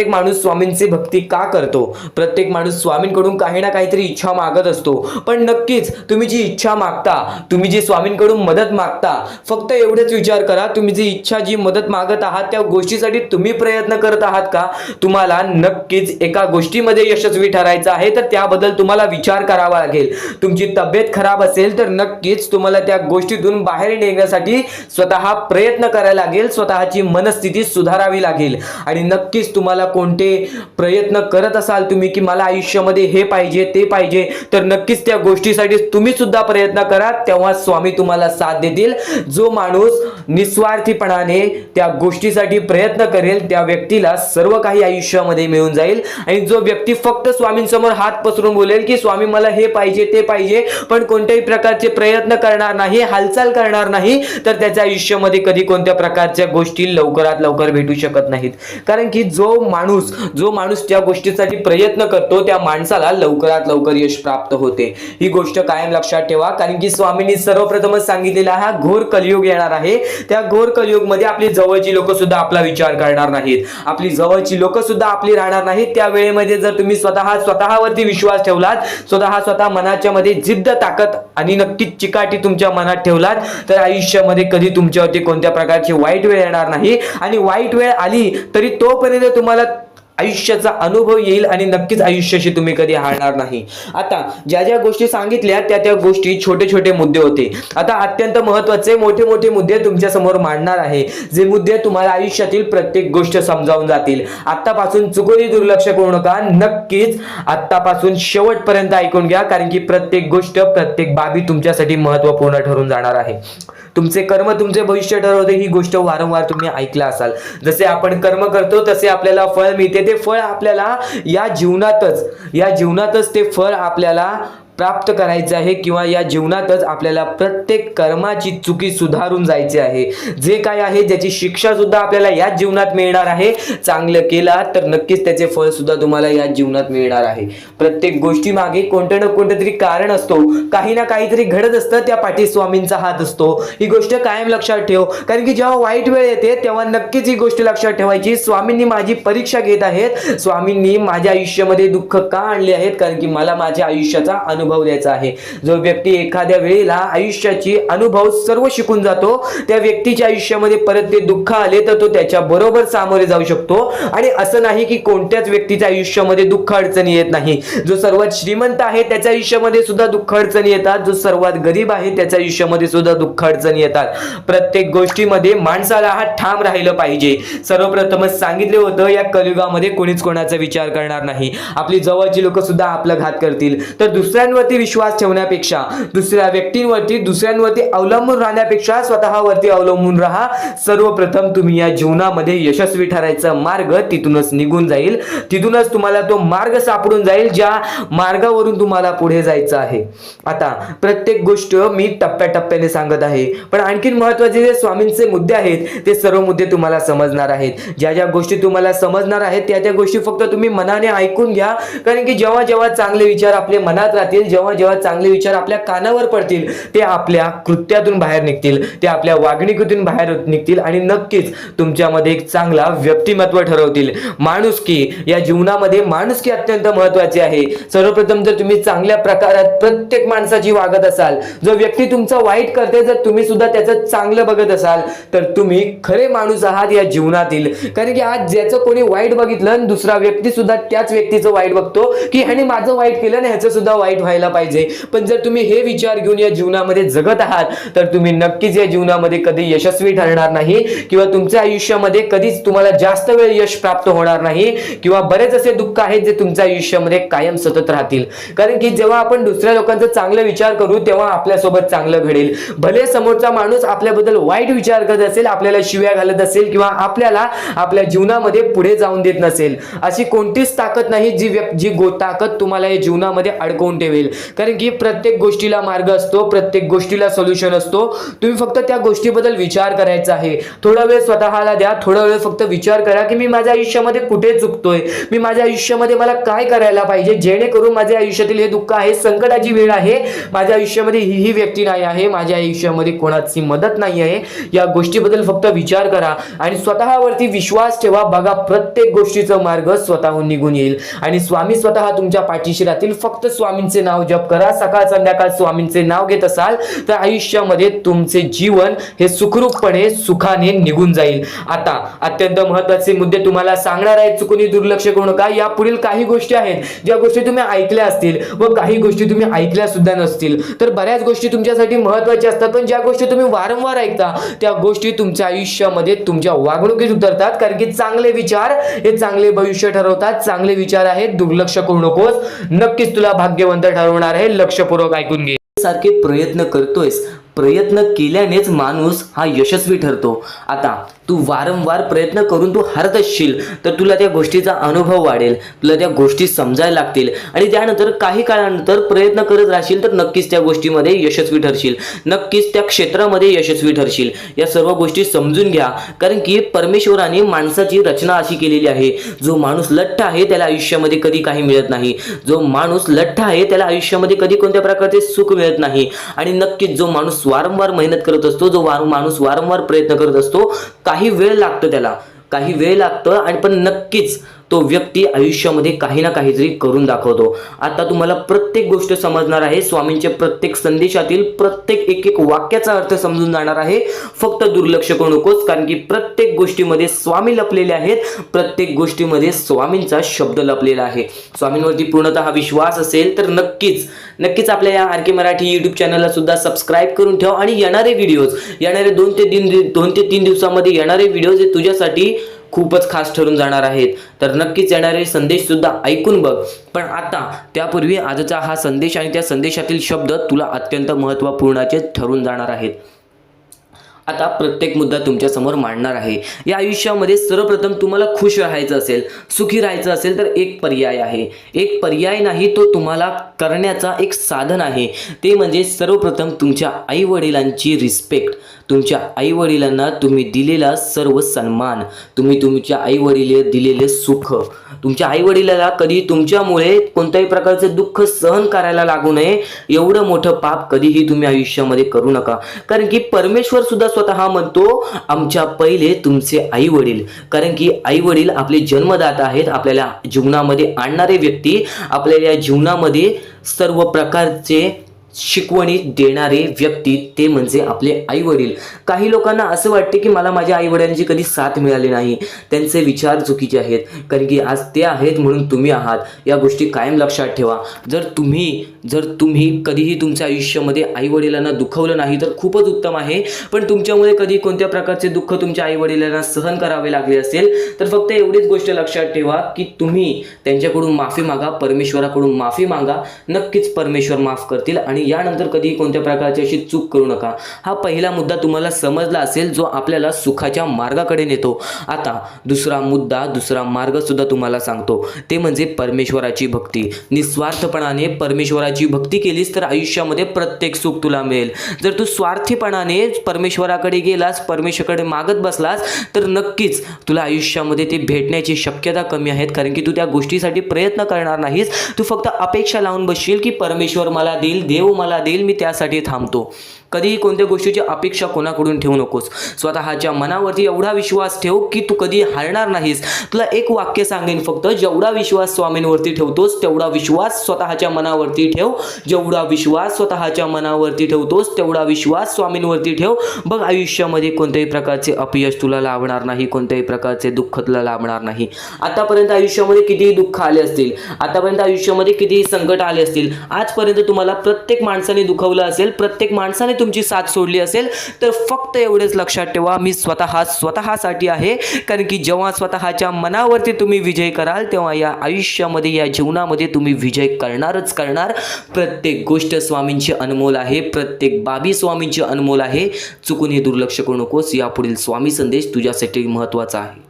माणूस स्वामींची भक्ती का करतो? प्रत्येक माणूस स्वामींकडून काही ना काहीतरी इच्छा मागत असतो. पण नक्कीच तुम्ही जी इच्छा मागता, तुम्ही जी स्वामींकडून मदत मागता, फक्त एवढेच विचार करा, तुम्ही जी मदत मागत आहात त्या गोष्टीसाठी तुम्ही प्रयत्न करत आहात का? तुम्हाला नक्कीच एका गोष्टीमध्ये यशस्वी ठरायचं आहे तर त्याबद्दल तुम्हाला विचार करावा लागेल. तुमची तब्येत खराब असेल तर नक्कीच तुम्हाला त्या गोष्टीतून बाहेर निघण्यासाठी स्वतः प्रयत्न करायला लागेल, स्वतःची मनस्थिती सुधारावी लागेल. आणि नक्कीच तुम्हाला कोणते प्रयत्न करत असाल तुम्ही की मला आयुष्यामध्ये हे पाहिजे ते पाहिजे, तर नक्कीच त्या गोष्टीसाठी तुम्ही सुद्धा प्रयत्न करा, तेव्हा स्वामी तुम्हाला साथ देतील. जो माणूस निस्वार्थीपणाने त्या गोष्टीसाठी प्रयत्न करेल त्या व्यक्तीला सर्व काही आयुष्यामध्ये मिळून जाईल. आणि जो व्यक्ती फक्त स्वामींसमोर हात पसरून बोलेल की स्वामी मला हे पाहिजे ते पाहिजे, पण कोणत्याही प्रकारचे प्रयत्न करणार नाही, हालचाल करणार नाही, तर त्याच्या आयुष्यामध्ये कधी कोणत्या प्रकारच्या गोष्टी लवकरात लवकर भेटू शकत नाहीत. कारण की जो माणूस त्या गोष्टीसाठी प्रयत्न करतो त्या माणसाला लवकरात लवकर यश प्राप्त होते. ही गोष्ट कायम लक्षात ठेवा. कारण की स्वामींनी सर्वप्रथमच सांगितलेला हा घोर कलियुग येणार आहे. त्या घोर कलियुगमध्ये आपली जवळची लोक सुद्धा आपला विचार करणार नाहीत, आपली जवळची लोक सुद्धा आपली राहणार नाहीत. त्या वेळेमध्ये जर तुम्ही स्वतःवरती विश्वास ठेवलात, स्वतः मनाच्या मध्ये जिद्द ताकद आणि नक्कीच चिकाटी तुमच्या मनात ठेवलात, तर आयुष्यामध्ये कधी तुमच्यावरती कोणत्या प्रकारची वाईट वेळ येणार नाही. आणि वाईट वेळ आली तरी तोपर्यंत तुम्हाला आयुष्याचा अनुभव येईल आणि नक्कीच आयुष्याशी तुम्ही कधी हारणार नाही. आता ज्या गोष्टी सांगितल्या त्या गोष्टी छोटे मुद्दे होते. आता अत्यंत महत्त्वाचे मोठे मुद्दे तुमच्या समोर मांडणार आहे, जे मुद्दे तुम्हाला आयुष्यातील प्रत्येक गोष्ट समजावून जातील. आतापासून चुकूनही दुर्लक्ष करू नका. नक्कीच आतापासून शेवटपर्यंत ऐकून घ्या, कारण की प्रत्येक गोष्ट, प्रत्येक बाबी तुमच्यासाठी महत्त्वपूर्ण ठरून जाणार आहे. तुमचे कर्म तुमचे भविष्य ठरवते. ही गोष्ट वारंवार तुम्ही ऐकला असाल. जसे आपण कर्म करतो तसे आपल्याला फळ मिळते. ते फळ आपल्याला या जीवनातच ते फळ आपल्याला प्राप्त करायचं आहे, किंवा या जीवनातच आपल्याला प्रत्येक कर्माची चुकी सुधारून जायची आहे. जे काय आहे ज्याची शिक्षा सुद्धा आपल्याला या जीवनात मिळणार आहे. चांगलं केला तर नक्कीच त्याचे फळ सुद्धा तुम्हाला या जीवनात मिळणार आहे. प्रत्येक गोष्टी मागे कोणतं ना कोणतं तरी कारण असतो, काही ना काहीतरी घडत असतं, त्या पाठी स्वामींचा हात असतो. ही गोष्ट कायम लक्षात ठेव. कारण की जेव्हा वाईट वेळ येते तेव्हा नक्कीच ही गोष्ट लक्षात ठेवायची, स्वामींनी माझी परीक्षा घेत आहेत, स्वामींनी माझ्या आयुष्यामध्ये दुःख का आणले आहेत, कारण की मला माझ्या आयुष्याचा अनुभव अनुभव द्यायचा आहे. जो व्यक्ती एखाद्या वेळेला आयुष्याची अनुभव सर्व शिकून जातो, त्या व्यक्तीच्या आयुष्यामध्ये परत ते दुःख आले तर तो त्याच्या बरोबर सामोरे जाऊ शकतो. आणि असं नाही की कोणत्याच व्यक्तीच्या आयुष्यामध्ये दुःख अडचणी येत नाही. जो सर्वात श्रीमंत आहे त्याच्या आयुष्यामध्ये सुद्धा दुःख अडचणी येतात, जो सर्वात गरीब आहे त्याच्या आयुष्यामध्ये सुद्धा दुःख अडचणी येतात. प्रत्येक गोष्टीमध्ये माणसाला हा ठाम राहिलं पाहिजे. सर्वप्रथमच सांगितले होतं, या कलियुगामध्ये कोणीच कोणाचा विचार करणार नाही. आपली जवळची लोक सुद्धा आपला घात करतील. तर दुसऱ्यांवरती विश्वास ठेवण्यापेक्षा, दुसऱ्या व्यक्तींवरती दुसऱ्यांवरती अवलंबून राहण्यापेक्षा स्वतःवरती अवलंबून राहा. सर्वप्रथम तुम्ही या जीवनामध्ये यशस्वी ठरायचा मार्ग तिथूनच निघून जाईल. तिथूनच तुम्हाला तो मार्ग सापडून जाईल ज्या मार्गावरून तुम्हाला पुढे जायचं आहे. आता प्रत्येक गोष्ट मी टप्प्याटप्प्याने सांगत आहे, पण आणखीन महत्त्वाचे जे स्वामींचे मुद्दे आहेत ते सर्व मुद्दे तुम्हाला समजणार आहेत. ज्या ज्या गोष्टी तुम्हाला समजणार आहेत त्या त्या गोष्टी फक्त तुम्ही मनाने ऐकून घ्या. कारण की जेव्हा जेव्हा चांगले विचार आपल्या मनात राहतील, जेव्हा जेव्हा चांगले विचार आपल्या कानावर पडतील, ते आपल्या कृत्यातून बाहेर निघतील, ते आपल्या वागणुकीतून बाहेर निघतील आणि नक्कीच तुमच्यामध्ये एक चांगला व्यक्तिमत्व ठरवतील. माणुसकी, या जीवनामध्ये माणुसकी अत्यंत महत्त्वाची आहे. सर्वप्रथम जर तुम्ही चांगल्या प्रकारात प्रत्येक माणसाची वागत असाल, जो व्यक्ती तुमचा वाईट करते जर तुम्ही सुद्धा त्याचं चांगलं बघत असाल, तर तुम्ही खरे माणूस आहात या जीवनातील. कारण की आज ज्याचं कोणी वाईट बघितलं आणि दुसरा व्यक्ती सुद्धा त्याच व्यक्तीचं वाईट बघतो की ह्याने माझं वाईट केलं आणि ह्याचं सुद्धा वाईट व्हायला पाहिजे. पण जर तुम्ही हे विचार घेऊन या जीवनामध्ये जगत आहात तर तुम्ही नक्कीच या जीवनामध्ये कधी यशस्वी ठरणार नाही, किंवा तुमच्या आयुष्यामध्ये कधीच तुम्हाला जास्त वेळ यश प्राप्त होणार नाही, किंवा बरेच असे दुःख आहेत जे तुमच्या आयुष्यामध्ये कायम सतत राहतील. कारण की जेव्हा आपण दुसऱ्या लोकांचा चांगला विचार करू तेव्हा आपल्यासोबत चांगलं घडेल. भले समोरचा माणूस आपल्याबद्दल वाईट विचार करत असेल, आपल्याला शिव्या घालत असेल किंवा आपल्याला आपल्या जीवनामध्ये पुढे जाऊन देत नसेल, अशी कोणतीच ताकद नाही जी ताकद तुम्हाला या जीवनामध्ये अडकवून ठेवेल. कारण की प्रत्येक गोष्टीला मार्ग असतो, प्रत्येक गोष्टीला सोल्युशन असतो. तुम्ही फक्त त्या गोष्टीबद्दल विचार करायचा आहे. थोडा वेळ स्वतःला द्या, थोडा वेळ फक्त विचार करा की मी माझ्या आयुष्यामध्ये कुठे चुकतोय, मी माझ्या आयुष्यामध्ये मला काय करायला पाहिजे जेणेकरून माझ्या आयुष्यातील हे दुःख आहे, संकटाची वेळ आहे, माझ्या आयुष्यामध्ये ही व्यक्ती नाही आहे, माझ्या आयुष्यामध्ये कोणाची मदत नाही आहे, या गोष्टीबद्दल फक्त विचार करा आणि स्वतःवरती विश्वास ठेवा. बघा प्रत्येक गोष्टीचा मार्ग स्वतःहून निघून येईल आणि स्वामी स्वतः तुमच्या पाठीशी राहतील. फक्त स्वामींचे नाव जप करा. सकाळ संध्याकाळ स्वामींचे नाव घेत असाल तर आयुष्यामध्ये तुमचे जीवन हे सुखरूपपणे सुखाने निघून जाईल. आता अत्यंत महत्त्वाचे मुद्दे तुम्हाला सांगणार आहेत, चुकून दुर्लक्ष करू नका. या पुढील काही गोष्टी आहेत ज्या गोष्टी तुम्ही ऐकल्या असतील व काही गोष्टी तुम्ही ऐकल्या सुद्धा नसतील. तर बऱ्याच गोष्टी तुमच्यासाठी महत्त्वाच्या असतात, पण ज्या गोष्टी तुम्ही वारंवार ऐकता त्या गोष्टी तुमच्या आयुष्यामध्ये तुमच्या वागणुकीत उतरतात. कारण की चांगले विचार हे चांगले भविष्य ठरवतात. चांगले विचार आहेत, दुर्लक्ष करू नकोस. नक्कीच तुला भाग्यवंत ठरवणार आहे. लक्षपूर्वक ऐकून घे. सारखे प्रयत्न करतोयस, प्रयत्न केल्यानेच माणूस हा यशस्वी ठरतो. आता तू वारंवार प्रयत्न करून तू हरत असशील तर तुला त्या गोष्टीचा अनुभव वाढेल, तुला त्या गोष्टी समजायला लागतील आणि त्यानंतर काही काळानंतर प्रयत्न करत राहशील तर नक्कीच त्या गोष्टीमध्ये यशस्वी ठरशील, नक्कीच त्या क्षेत्रामध्ये यशस्वी ठरशील. या सर्व गोष्टी समजून घ्या. कारण की परमेश्वराने माणसाची रचना अशी केलेली आहे, जो माणूस लठ्ठ आहे त्याला आयुष्यामध्ये कधी काही मिळत नाही, जो माणूस लठ्ठ आहे त्याला आयुष्यामध्ये कधी कोणत्या प्रकारचे सुख मिळत नाही. आणि नक्कीच जो माणूस वारंवार मेहनत करत असतो, जो माणूस वारंवार प्रयत्न करत असतो, काही वेळ लागतो त्याला, काही वेळ लागतं आणि पण नक्कीच तो व्यक्ती आयुष्यामध्ये काही ना काहीतरी करून दाखवतो. आता तुम्हाला प्रत्येक गोष्ट समजणार आहे. स्वामींच्या प्रत्येक संदेशातील प्रत्येक एक वाक्याचा अर्थ समजून जाणार आहे. फक्त दुर्लक्ष करू नकोस, कारण की प्रत्येक गोष्टीमध्ये स्वामी लपलेले आहेत, प्रत्येक गोष्टीमध्ये स्वामींचा शब्द लपलेला आहे. स्वामींवरती पूर्णतः विश्वास असेल तर नक्कीच आपल्या या आर के मराठी यूट्यूब चॅनलला सुद्धा सबस्क्राईब करून ठेव आणि येणारे व्हिडिओज, येणारे 2 ते 3 दिवसामध्ये येणारे व्हिडिओज हे तुझ्यासाठी खूपच खास ठरून जाणार आहेत. तर नक्कीच येणारे संदेश सुद्धा ऐकून बघ. पण आता त्यापूर्वी आजचा हा संदेश आणि त्या संदेशातील शब्द तुला अत्यंत महत्त्वपूर्णाचे ठरून जाणार आहेत. आता प्रत्येक मुद्दा तुमच्या समोर मांडणार आहे. या आयुष्यामध्ये सर्वप्रथम तुम्हाला खुश राहायचं असेल, सुखी राहायचं असेल तर एक पर्याय आहे. एक पर्याय नाही, तो तुम्हाला करण्याचा एक साधन आहे. ते म्हणजे सर्वप्रथम तुमच्या आईवडिलांची रिस्पेक्ट, तुमच्या आईवडिलांना तुम्ही दिलेला सर्व सन्मान, तुम्ही तुमच्या आईवडिलांना दिलेले सुख, तुमच्या आईवडिलाला कधी तुमच्यामुळे कोणत्याही प्रकारचे दुःख सहन करायला लागू नये, एवढं मोठं पाप कधीही तुम्ही आयुष्यामध्ये करू नका. कारण की परमेश्वर सुद्धा स्वतः म्हणतो आमच्या पहिले तुमचे आई वडील. कारण की आई वडील आपले जन्मदाता आहेत, आपल्याला जीवनामध्ये आणणारे व्यक्ती, आपल्याला जीवनामध्ये सर्व प्रकारचे शिकवणी देणारे व्यक्ती ते म्हणजे आपले आई वडील. काही लोकांना असं वाटते की मला माझ्या आई वडिलांची कधी साथ मिळाली नाही, त्यांचे विचार चुकीचे आहेत, कारण की आज ते आहेत म्हणून तुम्ही आहात. या गोष्टी कायम लक्षात ठेवा. जर तुम्ही कधीही तुमच्या आयुष्यामध्ये आई वडिलांना दुखवलं नाही तर खूपच उत्तम आहे. पण तुमच्यामुळे कधी कोणत्या प्रकारचे दुःख तुमच्या आई वडिलांना सहन करावे लागले असेल तर फक्त एवढीच गोष्ट लक्षात ठेवा की तुम्ही त्यांच्याकडून माफी मागा, परमेश्वराकडून माफी मागा. नक्कीच परमेश्वर माफ करतील आणि यानंतर कधी कोणत्या प्रकारची अशी चूक करू नका. हा पहिला मुद्दा तुम्हाला समजला असेल जो आपल्याला सुखाच्या मार्गाकडे नेतो. आता दुसरा मार्ग सुद्धा तुम्हाला सांगतो, ते म्हणजे परमेश्वराची भक्ती. निस्वार्थपणाने परमेश्वराची भक्ती केलीस तर आयुष्यामध्ये प्रत्येक सुख तुला मिळेल. जर तू स्वार्थीपणाने परमेश्वराकडे गेलास, परमेश्वराकडे मागत बसलास तर नक्कीच तुला आयुष्यामध्ये ते भेटण्याची शक्यता कमी आहेत, कारण की तू त्या गोष्टीसाठी प्रयत्न करणार नाहीस. तू फक्त अपेक्षा लावून बसशील की परमेश्वर मला देईल, देव मला देईल, मी त्यासाठी थांबतो. कधीही कोणत्या गोष्टीची अपेक्षा कोणाकडून ठेवू नकोस. स्वतःच्या मनावरती एवढा विश्वास ठेव की तू कधी हारणार नाहीस. तुला एक वाक्य सांगेन फक्त, जेवढा विश्वास स्वामींवरती ठेवतोस तेवढा विश्वास स्वतःच्या मनावरती ठेव. जेवढा विश्वास स्वतःच्या मनावरती ठेवतोस तेवढा विश्वास स्वामींवरती ठेव. बघ आयुष्यामध्ये कोणत्याही प्रकारचे अपयश तुला लाभणार नाही, कोणत्याही प्रकारचे दुःख तुला लाभणार नाही. आतापर्यंत आयुष्यामध्ये कितीही दुःख आले असतील, आतापर्यंत आयुष्यामध्ये कितीही संकट आले असतील, आजपर्यंत तुम्हाला प्रत्येक माणसाने दुखवलं असेल, प्रत्येक माणसाने तुमची साथ सोडली असेल, तर फक्त एवढेच लक्षात ठेवा, मी स्वतःसाठी आहे. कारण की जेव्हा स्वतःच्या मनावरती तुम्ही विजय कराल तेव्हा या आयुष्यामध्ये, या जीवनामध्ये तुम्ही विजय करणारच करणार. प्रत्येक गोष्ट स्वामींची अनमोल आहे, प्रत्येक बाबी स्वामींची अनमोल आहे. चुकून हे दुर्लक्ष करू नकोस. यापुढील स्वामी संदेश तुझ्यासाठी महत्त्वाचा आहे.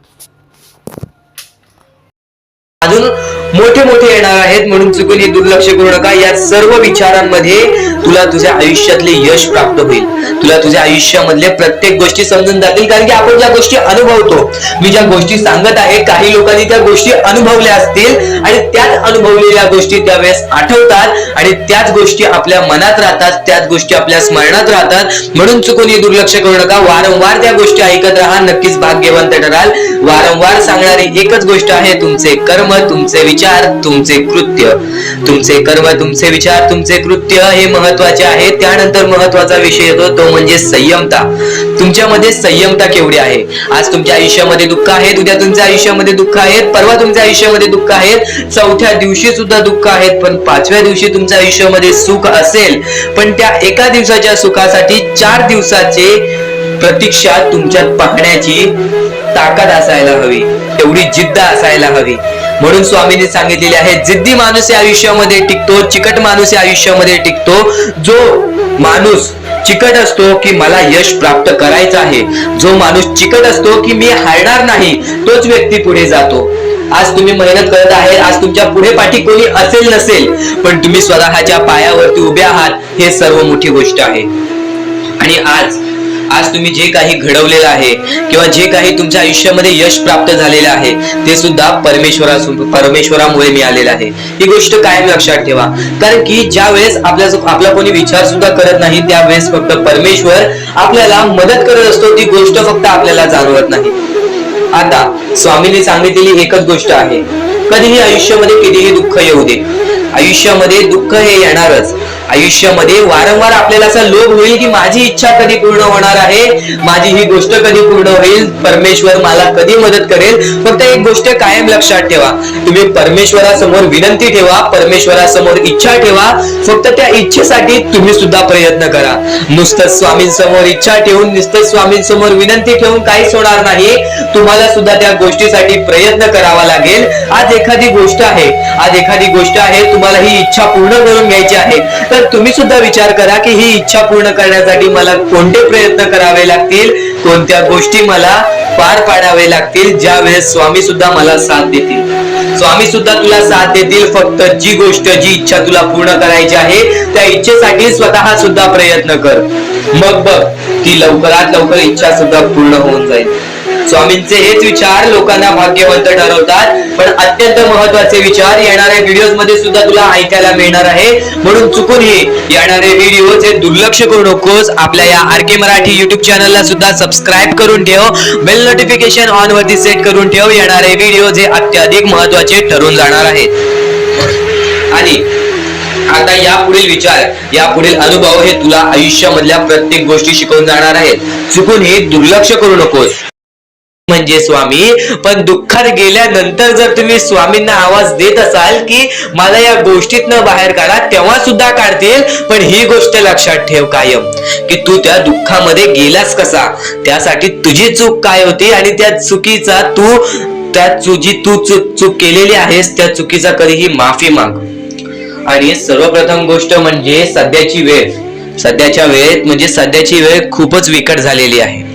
अजून मोठे येणार आहेत म्हणून चुकून हे दुर्लक्ष करू नका. या सर्व विचारांमध्ये तुला तुझ्या आयुष्यातले यश प्राप्त होईल. तुला तुझ्या आयुष्यामधले प्रत्येक गोष्टी समजून जातील, कारण की आपण ज्या गोष्टी अनुभवतो, मी ज्या गोष्टी सांगत आहे, काही लोकांनी त्या गोष्टी अनुभवल्या असतील आणि त्याच अनुभवलेल्या गोष्टी त्यावेळेस आठवतात आणि त्याच गोष्टी आपल्या मनात राहतात, त्याच गोष्टी आपल्या स्मरणात राहतात. म्हणून चुकून हे दुर्लक्ष करू नका. वारंवार त्या गोष्टी ऐकत राहा, नक्कीच भाग्यवंत ठराल. वारंवार सांगणारी एकच गोष्ट आहे, तुमचे कर्म, तुमचे विचार, तुमचे कृत्य. तुमचे कर्म, तुमचे विचार, तुमचे कृत्य हे महत्वाचे आहे. त्यानंतर महत्वाचा विषय येतो तो म्हणजे संयमता. तुमच्यामध्ये संयमता केवढी आहे? आज तुमच्या आयुष्यामध्ये दुःख आहे, उद्या तुमच्या आयुष्यामध्ये दुःख आहेत, परवा तुमच्या आयुष्यामध्ये दुःख आहेत, चौथ्या दिवशी सुद्धा दुःख आहेत, पण पाचव्या दिवशी तुमच्या आयुष्यामध्ये सुख असेल. पण त्या एका दिवसाच्या सुखासाठी 4 दिवसाचे प्रतीक्षा तुमच्यात पाहण्याची ताकद असायला हवी, तेवढी जिद्द असायला हवी. म्हणून स्वामींनी सांगितलेले आहे, जिद्दी माणूस या आयुष्यामध्ये टिकतो, चिकट माणूस या आयुष्यामध्ये टिकतो. जो माणूस चिकट असतो की मला यश प्राप्त करायचं आहे, जो माणूस चिकट असतो की मी हारणार नाही, तोच व्यक्ती पुढे जातो. आज तुम्ही मेहनत करत आहे, आज तुमच्या पुढे पाठी कोणी असेल नसेल, पण तुम्ही स्वतःच्या पायावरती उभे आहात, हे सर्व मोठी गोष्ट आहे. आणि आज तुम्ही जे काही घडवलेलं आहे किंवा जे काही तुमच्या आयुष्यामध्ये यश प्राप्त झालेलं आहे ते सुद्धा परमेश्वरामुळे मिळालेलं आहे. ही गोष्ट कायम लक्षात ठेवा, कारण की ज्या वेळेस आपला कोणी विचार सुद्धा करत नाही त्यावेळेस फक्त परमेश्वर आपल्याला मदत करत असतो. ती गोष्ट फक्त आपल्याला जाणवत नाही. आता स्वामींनी सांगितलेली एकच गोष्ट आहे, कधीही आयुष्यामध्ये कितीही दुःख येऊ दे, आयुष्यामध्ये दुःख हे येणारच. आयुष्यामध्ये वारंवार आपल्याला असा लोभ होईल की माझी इच्छा कधी पूर्ण होणार आहे, माझी ही गोष्ट कधी पूर्ण होईल, परमेश्वर मला कधी मदत करेल. फक्त एक गोष्ट कायम लक्षात ठेवा, तुम्ही परमेश्वरासमोर विनंती ठेवा, परमेश्वरासमोर इच्छा ठेवा. फक्त त्या इच्छेसाठी तुम्ही सुद्धा प्रयत्न करा. नुसतं स्वामींसमोर इच्छा ठेवून, नुसतं स्वामींसमोर विनंती ठेवून काहीच होणार नाही. तुम्हाला सुद्धा त्या गोष्टीसाठी प्रयत्न करावा लागेल. आज एखादी गोष्ट आहे, तुम्हाला ही इच्छा पूर्ण करून घ्यायची आहे, तर तुम्ही सुद्धा विचार करा की ही इच्छा पूर्ण करण्यासाठी मला कोणते प्रयत्न करावे लागतील, कोणत्या गोष्टी मला पार पाडावे लागतील. ज्या वेळेस स्वामी सुद्धा मला साथ देतील, स्वामी सुद्धा तुला साथ देतील. फक्त जी गोष्ट, जी इच्छा तुला पूर्ण करायची आहे त्या इच्छेसाठी स्वतः सुद्धा प्रयत्न कर. मग बघ की लवकरात लवकर इच्छा सुद्धा पूर्ण होऊन जाईल. स्वामींचे हेच विचार लोकांना भाग्यवंत ठरवतात. पण अत्यंत महत्वाचे विचार येणाऱ्या व्हिडिओज मध्ये सुद्धा तुला ऐकायला मिळणार आहे. म्हणून चुकूनही येणारे व्हिडिओ जे दुर्लक्ष करू नकोस. आपल्या या आरके मराठी युट्यूब चॅनलला सुद्धा सबस्क्राईब करून ठेव, बेल नोटिफिकेशन ऑन वरती सेट करून ठेव. येणारे व्हिडिओ जे अत्याधिक महत्वाचे ठरून जाणार आहेत. आणि आता यापुढील विचार, यापुढील अनुभव हे तुला आयुष्यामधल्या प्रत्येक गोष्टी शिकवून जाणार आहेत. चुकून हे दुर्लक्ष करू नकोस. म्हणजे स्वामी, पण दुःखात गेल्यानंतर जर तुम्ही स्वामींना आवाज देत असाल की मला या गोष्टीतनं बाहेर काढा, तेव्हा सुद्धा काढतील. पण ही गोष्ट लक्षात ठेव कायम की तू त्या दुःखामध्ये गेलास कसा, त्यासाठी तुझी चूक काय होती आणि त्या चुकीचा चूक केलेली आहेस त्या चुकीचा कधीही माफी माग. आणि सर्वप्रथम गोष्ट म्हणजे सध्याची वेळ खूपच विकट झालेली आहे.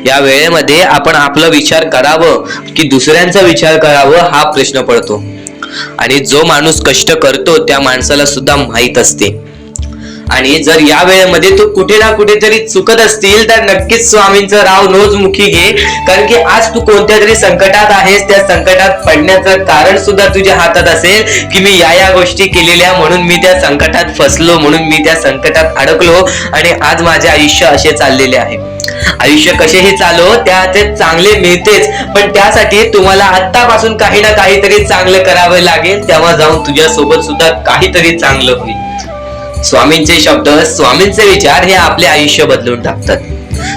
या वेळेमध्ये आपण आपला विचार करावं की दुसऱ्यांचा विचार करावं हा प्रश्न पडतो. आणि जो माणूस कष्ट करतो त्या माणसाला सुद्धा माहित असते. आणि जर या वेळेमध्ये तू कुठे ना कुठेतरी चुकत असतील तर नक्कीच स्वामींचं राव नोजमुखी घे. कारण की आज तू कोणत्या तरी संकटात आहेस. त्या संकटात पडण्याचं कारण सुद्धा तुझ्या हातात असेल की मी या गोष्टी केलेल्या म्हणून मी त्या संकटात फसलो, म्हणून मी त्या संकटात अडकलो आणि आज माझे आयुष्य असे चाललेले आहे. आयुष्य कसेही चालो त्याचे चांगले मिळतेच, पण त्यासाठी तुम्हाला आत्तापासून काही ना काहीतरी चांगलं करावं लागेल. तेव्हा जाऊन तुझ्या सोबत सुद्धा काहीतरी चांगलं होईल. स्वामींचे शब्द, स्वामींचे विचार हे आपले आयुष्य बदलून टाकतात.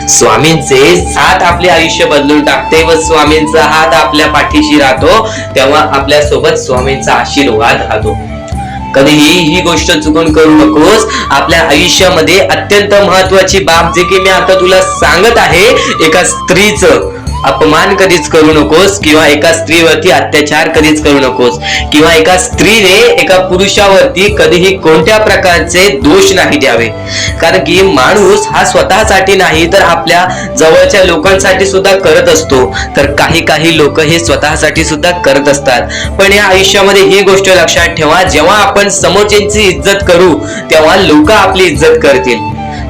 स्वामींचे साथ आपले आयुष्य बदलून टाकते व स्वामींचा हात आपल्या पाठीशी राहतो. तेव्हा आपल्या सोबत स्वामींचा आशीर्वाद राहतो. कधीही ही गोष्ट चुकून करू नकोस. आपल्या आयुष्यामध्ये अत्यंत महत्वाची बाब जे की मी आता तुला सांगत आहे, एका स्त्रीचं अपमान कधीच करू नकोस किंवा एका स्त्रीवरती अत्याचार कधीच करू नकोस किंवा एका स्त्रीने एका पुरुषावरती कधीही कोणत्या प्रकारचे दोष नाही द्यावे. कारण की माणूस हा स्वतःसाठी नाही तर आपल्या जवळच्या लोकांसाठी सुद्धा करत असतो. तर काही लोक हे स्वतःसाठी सुद्धा करत असतात. पण या आयुष्यामध्ये ही गोष्ट लक्षात ठेवा, जेव्हा आपण समोरच्यांची इज्जत करू तेव्हा लोक आपली इज्जत करतील.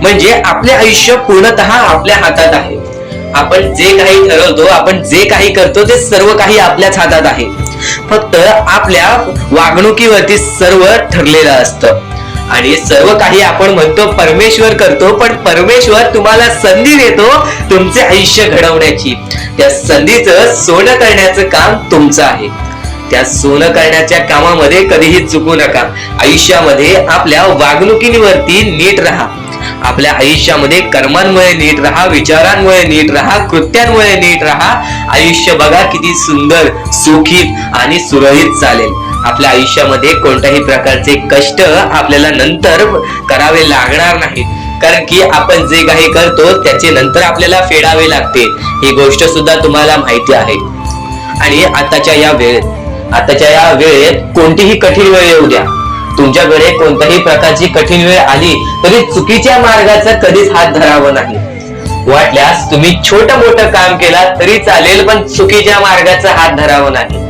म्हणजे आपले आयुष्य पूर्णतः आपल्या हातात आहे. आपण जे काही ठरवतो, आपण जे काही करतो ते सर्व काही आपल्याच हातात आहे. फक्त आपल्या वागणुकीवरती सर्व ठरलेलं असतं. आणि सर्व काही आपण म्हणतो परमेश्वर करतो, पण परमेश्वर तुम्हाला संधी देतो तुमचे आयुष्य घडवण्याची. त्या संधीचं सोनं करण्याचं काम तुमचं आहे. त्या सोनं करण्याच्या कामामध्ये कधीही चुकू नका. आयुष्यामध्ये आपल्या वागणुकीवरती नीट राहा. आपल्या आयुष्यामध्ये कर्मांमुळे नीट राहा, विचारांमुळे नीट राहा, कृत्यांमुळे नीट राहा. आयुष्य बघा किती सुंदर, सुखीत आणि सुरळीत चालेल. आपल्या आयुष्यामध्ये कोणत्याही प्रकारचे कष्ट आपल्याला नंतर करावे लागणार नाहीत. कारण की आपण जे काही करतो त्याचे नंतर आपल्याला फेडावे लागते. ही गोष्ट सुद्धा तुम्हाला माहिती आहे. आणि आताच्या या वेळेत कोणतीही कठीण वेळ येऊ द्या, तुमच्याकडे कोणत्याही प्रकारची कठीण वेळ आली तरी चुकीच्या मार्गाचा कधीच हात धरावा नाही. वाटल्यास तुम्ही छोटं मोठं काम केला तरी चालेल, पण चुकीच्या मार्गाचा हात धरावा नाही.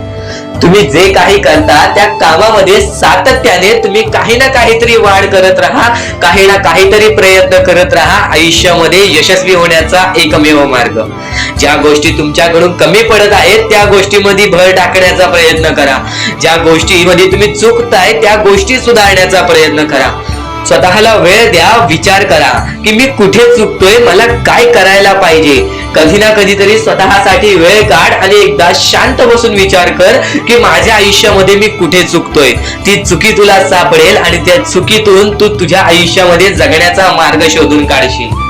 तुम्ही जे काही करता त्या कामामध्ये सातत्याने तुम्ही काही ना काहीतरी वाढ करत राहा, काही ना काहीतरी प्रयत्न करत राहा. आयुष्यामध्ये यशस्वी होण्याचा एकमेव मार्ग. ज्या गोष्टी तुमच्याकडून कमी पडत आहेत त्या गोष्टीमध्ये भर टाकण्याचा प्रयत्न करा. ज्या गोष्टीमध्ये तुम्ही चुकताय त्या गोष्टी सुधारण्याचा प्रयत्न करा. स्वतःला वेळ द्या, विचार करा की मी कुठे चुकतोय, मला काय करायला पाहिजे. कधी ना कधीतरी स्वतःसाठी वेळ काढ आणि एकदा शांत बसून विचार कर की माझ्या आयुष्यामध्ये मी कुठे चुकतोय. ती चुकी तुला सापडेल आणि त्या चुकीतून तू तुझ्या आयुष्यामध्ये जगण्याचा मार्ग शोधून काढशील.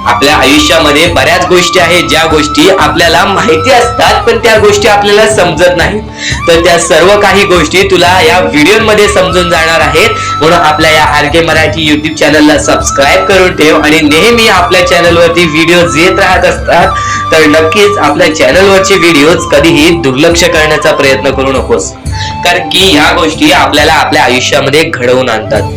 आपल्या आयुष्यामध्ये बऱ्याच गोष्टी आहेत ज्या गोष्टी आपल्याला माहिती असतात पण त्या गोष्टी आपल्याला समजत नाहीत. तर त्या सर्व काही गोष्टी तुला या व्हिडिओमध्ये समजून जाणार आहेत. म्हणून आपल्या या आर.के. मराठी युट्यूब चॅनलला सबस्क्राईब करून ठेव आणि नेहमी आपल्या चॅनलवरती व्हिडिओज येत राहत असतात. तर नक्कीच आपल्या चॅनलवरचे व्हिडिओज कधीही दुर्लक्ष करण्याचा प्रयत्न करू नकोस. कारण की ह्या गोष्टी आपल्याला आपल्या आयुष्यामध्ये घडवून आणतात.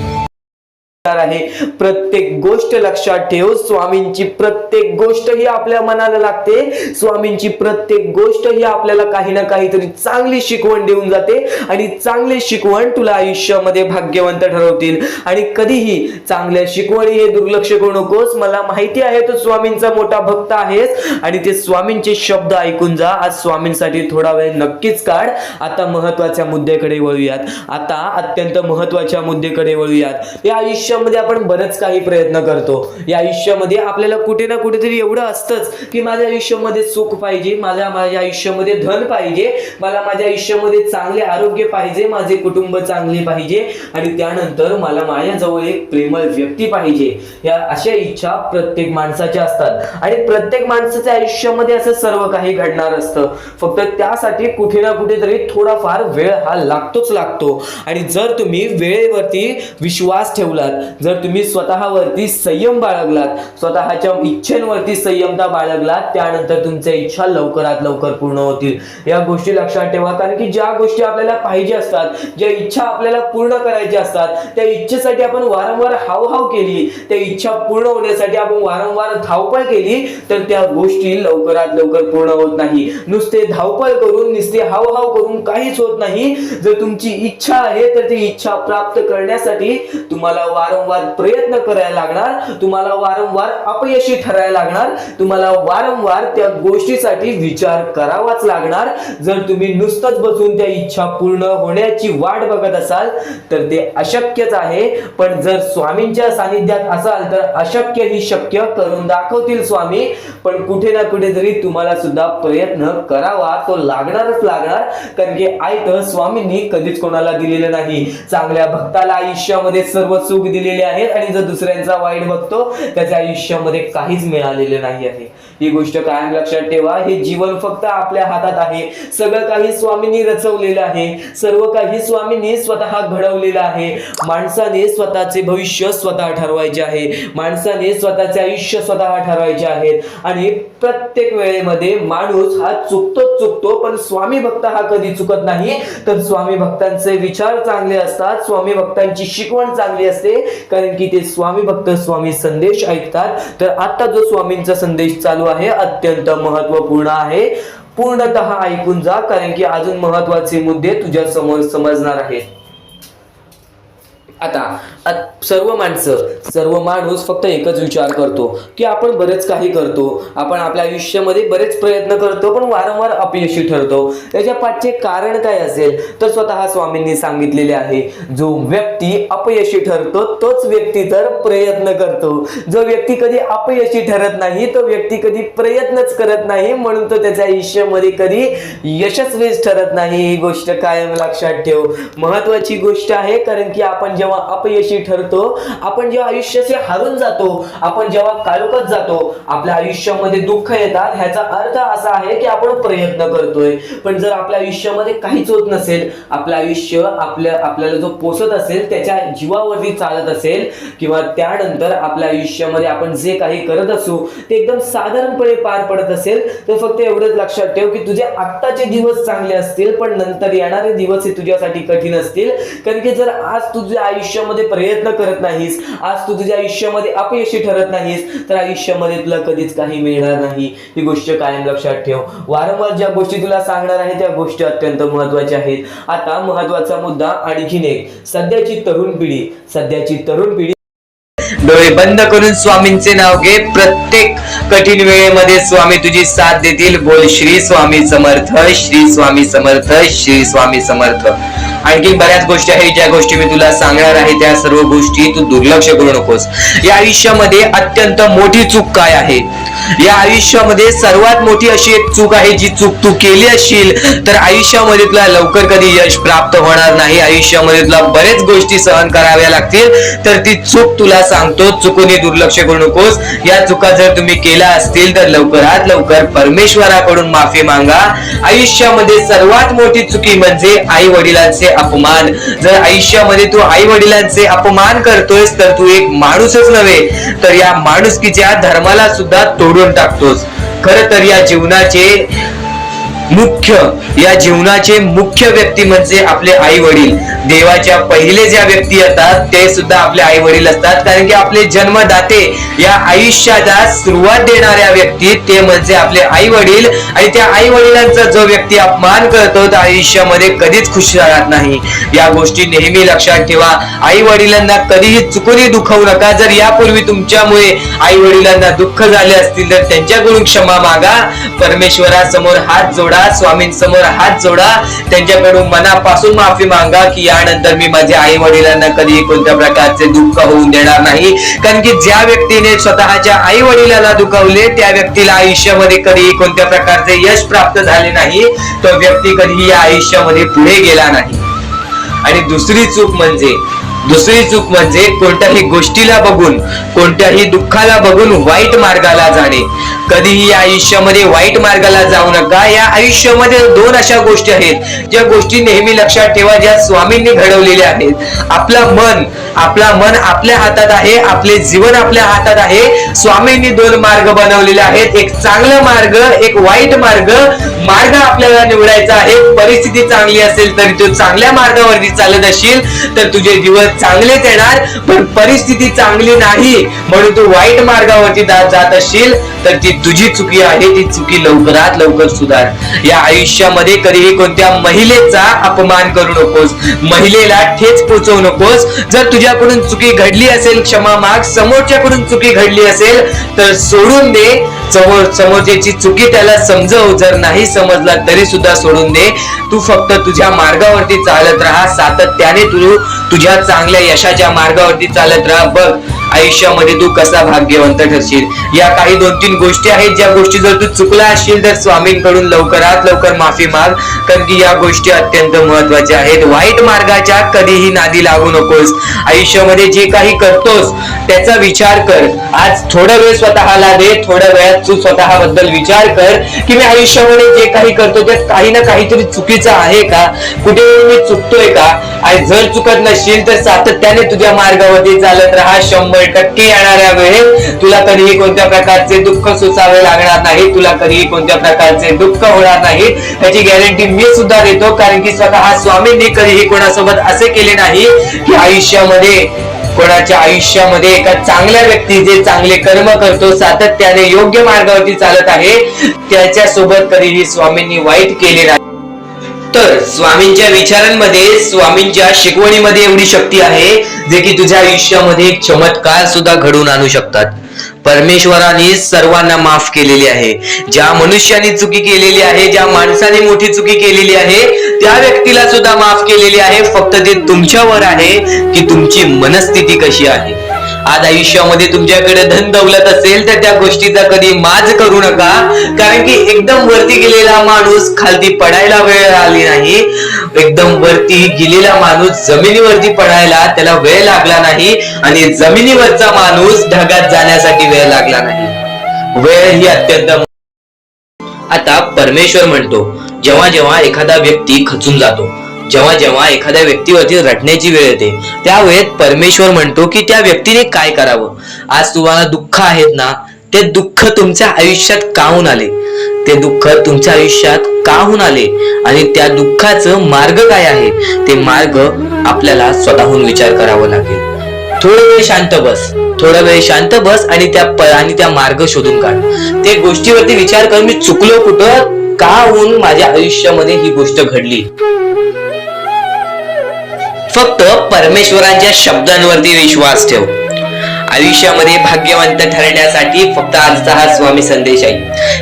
आहे. प्रत्येक गोष्ट लक्षात ठेव, स्वामींची प्रत्येक गोष्ट ही आपल्या मनाला लागते. स्वामींची प्रत्येक गोष्ट ही आपल्याला काही ना काहीतरी चांगली शिकवण देऊन जाते आणि चांगली शिकवण तुला आयुष्यामध्ये भाग्यवंत ठरवतील. आणि कधीही चांगल्या शिकवणी हे दुर्लक्ष करू नकोस. मला माहिती आहे तू स्वामींचा मोठा भक्त आहेस आणि ते स्वामींचे शब्द ऐकून जा. आज स्वामींसाठी थोडा वेळ नक्कीच काढ. आता महत्वाच्या मुद्द्याकडे वळूयात. आता अत्यंत महत्वाच्या मुद्द्याकडे वळूयात. या आयुष्य आयुष्यामध्ये आपण बरेच काही प्रयत्न करतो. या आयुष्यामध्ये आपल्याला कुठे ना कुठेतरी एवढं असतंच की माझ्या आयुष्यामध्ये सुख पाहिजे, माझ्या आयुष्यामध्ये धन पाहिजे, मला माझ्या आयुष्यामध्ये चांगले आरोग्य पाहिजे, माझे कुटुंब चांगले पाहिजे आणि त्यानंतर मला माझ्याजवळ एक प्रेमळ व्यक्ती पाहिजे. या अशा इच्छा प्रत्येक माणसाच्या असतात आणि प्रत्येक माणसाच्या आयुष्यामध्ये असं सर्व काही घडणार असतं. फक्त त्यासाठी कुठे ना कुठेतरी थोडाफार वेळ हा लागतोच लागतो. आणि जर तुम्ही वेळेवरती विश्वास ठेवलात, जर तुम्ही स्वतःवरती संयम बाळगलात, स्वतःच्या इच्छेवरती संयमता बाळगलात, त्यानंतर तुमच्या इच्छा लवकरात लवकर पूर्ण होतील. या गोष्टी लक्षात ठेवा. कारण की ज्या गोष्टी आपल्याला पाहिजे असतात, ज्या इच्छा आपल्याला पूर्ण करायच्या असतात, त्या इच्छेसाठी आपण वारंवार हावभाव केली, त्या इच्छा पूर्ण होण्यासाठी आपण वारंवार धावपळ केली, तर त्या गोष्टी लवकरात लवकर पूर्ण होत नाही. नुसते धावपळ करून, नुसते हावभाव करून काहीच होत नाही. जर तुमची इच्छा आहे तर ती इच्छा प्राप्त करण्यासाठी तुम्हाला वारंवार प्रयत्न करायला लागणार, तुम्हाला वारंवार अपयशी ठरायला लागणार, तुम्हाला वारंवार त्या गोष्टीसाठी विचार करावाच लागणार. जर तुम्ही नुसतंच बसून त्या इच्छा पूर्ण होण्याची वाट बघत असाल तर ते अशक्यच आहे. पण जर स्वामींच्या सानिध्यात असाल तर अशक्य ही शक्य करून दाखवतील स्वामी. पण कुठे ना कुठेतरी तुम्हाला सुद्धा प्रयत्न करावा तो लागणारच लागणार. कारण की आयतं स्वामींनी कधीच कोणाला दिलेलं नाही. चांगल्या भक्ताला आयुष्यामध्ये सर्व सुख दिलेले आहेत आणि जर दुसऱ्यांचा वाईट बघतो त्याच्या आयुष्यामध्ये काहीच मिळालेले नाही आहे. ही गोष्ट कायम लक्षात ठेवा. हे जीवन फक्त आपल्या हातात आहे. सगळं काही स्वामींनी रचवलेलं आहे, सर्व काही स्वामींनी स्वतः घडवलेलं आहे. माणसाने स्वतःचे भविष्य स्वतः ठरवायचे आहे, माणसाने स्वतःचे आयुष्य स्वतः ठरवायचे आहेत. आणि प्रत्येक वेळेमध्ये माणूस हा चुकतो, पण स्वामी भक्त हा कधी चुकत नाही. तर स्वामी भक्तांचे विचार चांगले असतात, स्वामी भक्तांची शिकवण चांगली असते, कारण की ते स्वामी भक्त स्वामी संदेश ऐकतात. तर आता जो स्वामींचा संदेश चालू आहे अत्यंत महत्वपूर्ण आहे. पूर्णतः ऐकून जा, कारण की अजून महत्वाचे मुद्दे तुझ्या समोर समजणार आहेत. आता सर्व माणूस फक्त एकच विचार करतो की आपण बरेच काही करतो, आपण आपल्या आयुष्यामध्ये बरेच प्रयत्न करतो पण वारंवार अपयशी ठरतो. याच्या पाठचे कारण काय असेल तर स्वतः स्वामींनी सांगितलेले आहे. जो व्यक्ती अपयशी ठरतो तोच व्यक्ती तर प्रयत्न करतो. जो व्यक्ती कधी अपयशी ठरत नाही तो व्यक्ती कधी प्रयत्नच करत नाही, म्हणून तो त्याच्या आयुष्यामध्ये कधी यशस्वीच ठरत नाही. ही गोष्ट कायम लक्षात ठेव. महत्वाची गोष्ट आहे. कारण की आपण जेव्हा अपयशी ठरतो, आपण जेव्हा आयुष्याचे हारून जातो, आपण जेव्हा काळोखात जातो, आपल्या आयुष्यामध्ये दुःख येतात, ह्याचा अर्थ असा आहे की आपण प्रयत्न करतोय. पण जर आपल्या आयुष्यामध्ये काहीच होत नसेल, आपलं आयुष्य आपल्याला जो पोसत असेल त्याच्या जीवावरती चालत असेल, किंवा त्यानंतर आपल्या आयुष्यामध्ये आपण जे काही करत असू ते एकदम साधारणपणे पार पडत असेल, तर फक्त एवढंच लक्षात ठेव की तुझे आत्ताचे दिवस चांगले असतील पण नंतर येणारे दिवस हे तुझ्यासाठी कठीण असतील. कारण की जर आज तुझ्या आयुष्यामध्ये प्रयत्न करत नाहीस, आज तू तुझ्या आयुष्यामध्ये अपयशी ठरत नाहीस, तर आयुष्यामध्ये तुला कधीच काही मिळणार नाही. ही गोष्ट कायम लक्षात ठेव. वारंवार ज्या गोष्टी तुला सांगणार आहे त्या गोष्टी अत्यंत महत्वाच्या आहेत. आता महत्वाचा मुद्दा आणखीन एक. सध्याची तरुण पिढी डोळे बंद करून स्वामींचे नाव घे. प्रत्येक कठीण वेळेमध्ये स्वामी तुझी साथ देतील. बोल श्री स्वामी समर्थ, श्री स्वामी समर्थ, श्री स्वामी समर्थ. आणखी बऱ्याच गोष्टी आहेत ज्या गोष्टी मी तुला सांगणार आहे. त्या सर्व गोष्टी तू दुर्लक्ष करू नकोस. या आयुष्यामध्ये अत्यंत मोठी चूक काय आहे? या आयुष्यामध्ये सर्वात मोठी अशी एक चूक आहे, जी चूक तू केली असशील तर आयुष्यामध्ये तुला लवकर कधी यश प्राप्त होणार नाही. आयुष्यामध्ये तुला बरेच गोष्टी सहन कराव्या लागतील. तर ती चूक तुला सांगतो, चुकूनही दुर्लक्ष करू नकोस. या चुका जर तुम्ही केल्या असतील तर लवकरात लवकर परमेश्वराकडून माफी मागा. आयुष्यामध्ये सर्वात मोठी चुकी म्हणजे आई वडिलांचे अपमान. जर आयुष्यामध्ये तू आई वडिलांचे अपमान करतोयस तर तू एक माणूसच नव्हे तर या माणुसकीच्या धर्माला सुद्धा तोडून टाकतोस. खरं तर या जीवनाचे मुख्य व्यक्ती म्हणजे आपले आई वडील. देवाच्या पहिले ज्या व्यक्ती येतात ते सुद्धा आपले आई वडील असतात. कारण की आपले जन्मदाते, या आयुष्याला सुरुवात देणाऱ्या व्यक्ती ते म्हणजे आपले आई वडील. आणि त्या आई वडिलांचा जो व्यक्ती अपमान करतो तो आयुष्यामध्ये कधीच खुश राहत नाही. या गोष्टी नेहमी लक्षात ठेवा. आई वडिलांना कधीही चुकूनही दुखवू नका. जर यापूर्वी तुमच्यामुळे आई वडिलांना दुःख झाले असतील तर त्यांच्याकडून क्षमा मागा. परमेश्वरासमोर हात जोडा करा, स्वामींसमोर हात जोडा, त्यांच्याकडून मनापासून माफी मागा की यानंतर मी माझ्या आई वडिलांना कधी कोणत्या प्रकारचे दुःख होऊन देणार नाही. कारण की ज्या व्यक्तीने स्वतःच्या आई वडिलांना दुखावले त्या व्यक्तीला आयुष्यामध्ये कधी कोणत्या प्रकारचे यश प्राप्त झाले नाही, तो व्यक्ती कधी या आयुष्यामध्ये पुढे गेला नाही. आणि दुसरी चूक म्हणजे कोणत्याही गोष्टीला बघून, कोणत्याही दुःखाला बघून वाईट मार्गाला जाणे. कधीही या आयुष्यामध्ये वाईट मार्गाला जाऊ नका. या आयुष्यामध्ये दोन अशा गोष्टी आहेत ज्या गोष्टी नेहमी लक्षात ठेवा, ज्या स्वामींनी घडवलेल्या आहेत. आपला मन आपल्या हातात आहे, आपले जीवन आपल्या हातात आहे. स्वामींनी दोन मार्ग बनवलेले आहेत, एक चांगला मार्ग, एक वाईट मार्ग. मार्ग आपल्याला निवडायचा आहे. परिस्थिती चांगली असेल तर तू चांगल्या मार्गावरती चालत असशील तर तुझे दिवस चांगलेच येणार. पण परिस्थिती चांगली नाही म्हणून तू वाईट मार्गावरती जात असशील तर ती तुझी चुकी आहे. ती चुकी लवकरात लवकर सुधार. या आयुष्यामध्ये कधीही कोणत्या महिलेचा अपमान करू नकोस, महिलेला ठेच पोचवू नकोस. जर तुझ्याकडून चुकी घडली असेल क्षमा माग, समोरच्याकडून चुकी घडली असेल तर सोडून दे. समोरच्याची चुकी त्याला समजव, जर नाही समजला तरी सुद्धा सोडून दे. तू फक्त तुझ्या मार्गावरती चालत राहा, सातत्याने तू तुझ्या चांगल्या यशाच्या मार्गावरती चालत राहा. बघ आयुष्यामध्ये तू कसा भाग्यवंत ठरशील. या काही 2-3 गोष्टी आहेत ज्या गोष्टी जर तू चुकला असशील तर स्वामींकडून लवकरात लवकर माफी माग, कारण की या गोष्टी अत्यंत महत्वाच्या आहेत. वाईट मार्गाच्या कधीही नादी लागू नकोस. आयुष्यामध्ये जे काही करतोस त्याचा विचार कर. आज थोडा वेळ स्वतःला दे, थोड्या वेळात तू स्वतःबद्दल विचार कर की मी आयुष्यामध्ये जे काही करतो त्यात काही ना काहीतरी चुकीचं आहे का, कुठे मी चुकतोय का. आणि जर चुकत नसशील तर सातत्याने तुझ्या मार्गावरती चालत राहा. 100% येणाऱ्या वेळेत तुला कधीही कोणत्या प्रकारचे दुःख सोसावे लागणार नाही, तुला कधीही कोणत्या प्रकारचे दुःख होणार नाही याची गॅरंटी मी सुद्धा देतो. कारण की स्वतः स्वामींनी कधीही कोणासोबत असे केले नाही की कोणाच्या आयुष्यामध्ये एका चांगल्या व्यक्ती जे चांगले कर्म करतो, सातत्याने योग्य मार्गावरती चालत आहे, त्याच्यासोबत कधीही स्वामींनी वाईट केले नाही. तर स्वामींच्या विचारांमध्ये, स्वामींच्या शिकवणीमध्ये एवढी शक्ती आहे जे की तुझ्या आयुष्यामध्ये एक चमत्कार सुद्धा घडवून आणू शकतात. परमेश्वराने सर्वांना माफ केलेली आहे. ज्या मनुष्याने चुकी केलेली आहे, ज्या माणसाने मोठी चुकी केलेली आहे त्या व्यक्तीला सुद्धा माफ केलेली आहे. फक्त ते तुमच्यावर आहे की तुमची मनस्थिती कशी आहे. आज आयुष्यामध्ये तुमच्याकडे धन दौलत असेल तर त्या गोष्टीचा कधी माज करू नका, कारण की एकदम वरती गेलेला माणूस खालती पडायला वेळ आली नाही. एकदम वरती गेलेला माणूस जमिनीवरती पडायला त्याला वेळ लागला नाही आणि जमिनीवरचा माणूस ढगात जाण्यासाठी वेळ लागला नाही. वेळ ही अत्यंत. आता परमेश्वर म्हणतो, जेव्हा जेव्हा एखादा व्यक्ती खचून जातो, जेव्हा जेव्हा एखाद्या व्यक्तीवरती रटण्याची वेळ येते, त्या वेळेत परमेश्वर म्हणतो की त्या व्यक्तीने काय करावं. आज तुम्हाला दुःख आहेत ना, ते दुःख तुमच्या आयुष्यात का होऊन आले, ते दुःख तुमच्या आयुष्यात का होऊन आले आणि त्या दुःखाचं मार्ग काय आहे, ते मार्ग आपल्याला स्वतःहून विचार करावा लागेल. थोडा वेळ शांत बस आणि त्या मार्ग शोधून काढ. त्या गोष्टीवरती विचार कर, मी चुकलो कुठं, का होऊन माझ्या आयुष्यामध्ये ही गोष्ट घडली. फक्त परमेश्वरांच्या शब्दांवरती विश्वास ठेव. आयुष्यामध्ये भाग्यवंत ठरण्यासाठी फक्त आजचा हा स्वामी संदेश आहे,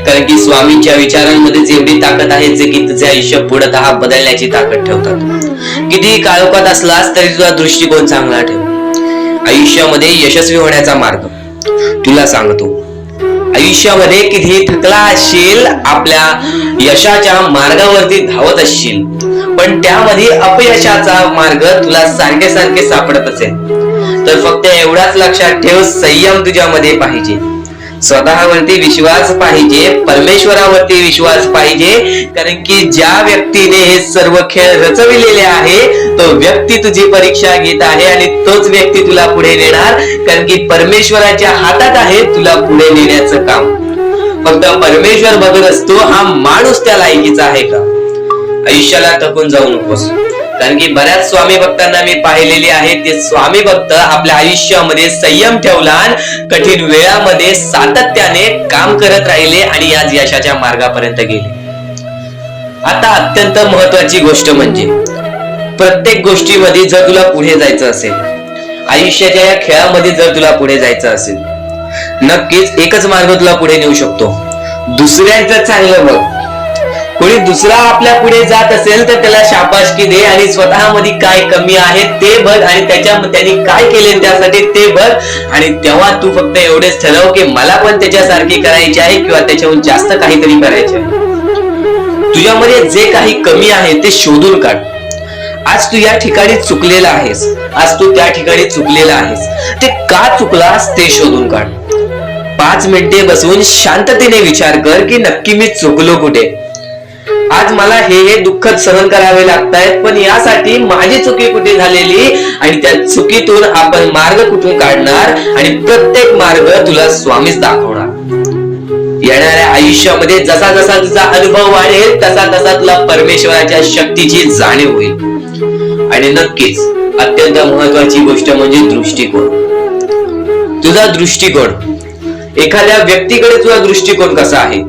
कारण की स्वामींच्या विचारांमध्ये एवढी ताकद आहे जे की तुझे आयुष्य पूर्णतः बदलण्याची ताकद ठेवतात. कितीही काळोखात असलास तरी तुझा दृष्टिकोन चांगला ठेव. आयुष्यामध्ये यशस्वी होण्याचा मार्ग तुला सांगतो. आयुष्यामध्ये कितीही थकला असशील, आपल्या यशाच्या मार्गावरती धावत असशील, पण त्यामध्ये अपयशाचा मार्ग तुला सारखे सापडत असेल तर फक्त एवढाच लक्षात ठेव, संयम तुझ्यामध्ये पाहिजे, स्वतःवरती विश्वास पाहिजे, परमेश्वरावरती विश्वास पाहिजे. कारण की ज्या व्यक्तीने हे सर्व खेळ रचविलेले आहे तो व्यक्ती तुझी परीक्षा घेत आहे आणि तोच व्यक्ती तुला पुढे नेणार. कारण की परमेश्वराच्या हातात आहे तुला पुढे नेण्याचं काम. फक्त परमेश्वर बघत असतो हा माणूस त्या लायकीचा आहे का. आयुष्याला थकून जाऊ नकोस, कारण की बऱ्याच स्वामी भक्तांना मी पाहिलेले आहे, ते स्वामी भक्त आपल्या आयुष्यामध्ये संयम ठेवला, कठीण वेळामध्ये सातत्याने काम करत राहिले आणि आज यशाच्या मार्गापर्यंत गेले. आता अत्यंत महत्वाची गोष्ट म्हणजे प्रत्येक गोष्टीमध्ये जर तुला पुढे जायचं असेल, आयुष्याच्या या खेळामध्ये जर तुला पुढे जायचं असेल, नक्कीच एकच मार्ग तुला पुढे नेऊ शकतो. दुसऱ्यांचं चांगलं बघ. कोणी दुसरा आपल्या पुढे जात असेल तर त्याला शाबासकी दे आणि स्वतःमध्ये काय कमी आहे ते बघ आणि त्यांनी काय केले त्यासाठी ते बघ आणि तेव्हा तू फक्त एवढेच ठरव की मला पण त्याच्यासारखी करायची आहे किंवा त्याच्याहून जास्त काहीतरी करायचे आहे. तुझ्यामध्ये जे काही कमी आहे ते शोधून काढ. आज तू या ठिकाणी चुकलेला आहेस, आज तू त्या ठिकाणी चुकलेला आहेस, ते का चुकलास ते शोधून काढ. 5 मिनिटे बसून शांततेने विचार कर की नक्की मी चुकलो कुठे. आज मला हे दुःख सहन करावे लागतायत, पण यासाठी माझी चुकी कुठे झालेली आणि त्या चुकीतून आपण मार्ग कुठून काढणार आणि प्रत्येक मार्ग तुला स्वामीच दाखवणार. येणाऱ्या आयुष्यामध्ये जसा जसा तुझा अनुभव वाढेल तसा तसा तुला परमेश्वराच्या शक्तीची जाणीव होईल. आणि नक्कीच अत्यंत महत्वाची गोष्ट म्हणजे दृष्टिकोन. तुझा दृष्टिकोन, एखाद्या व्यक्तीकडे तुझा दृष्टिकोन कसा आहे,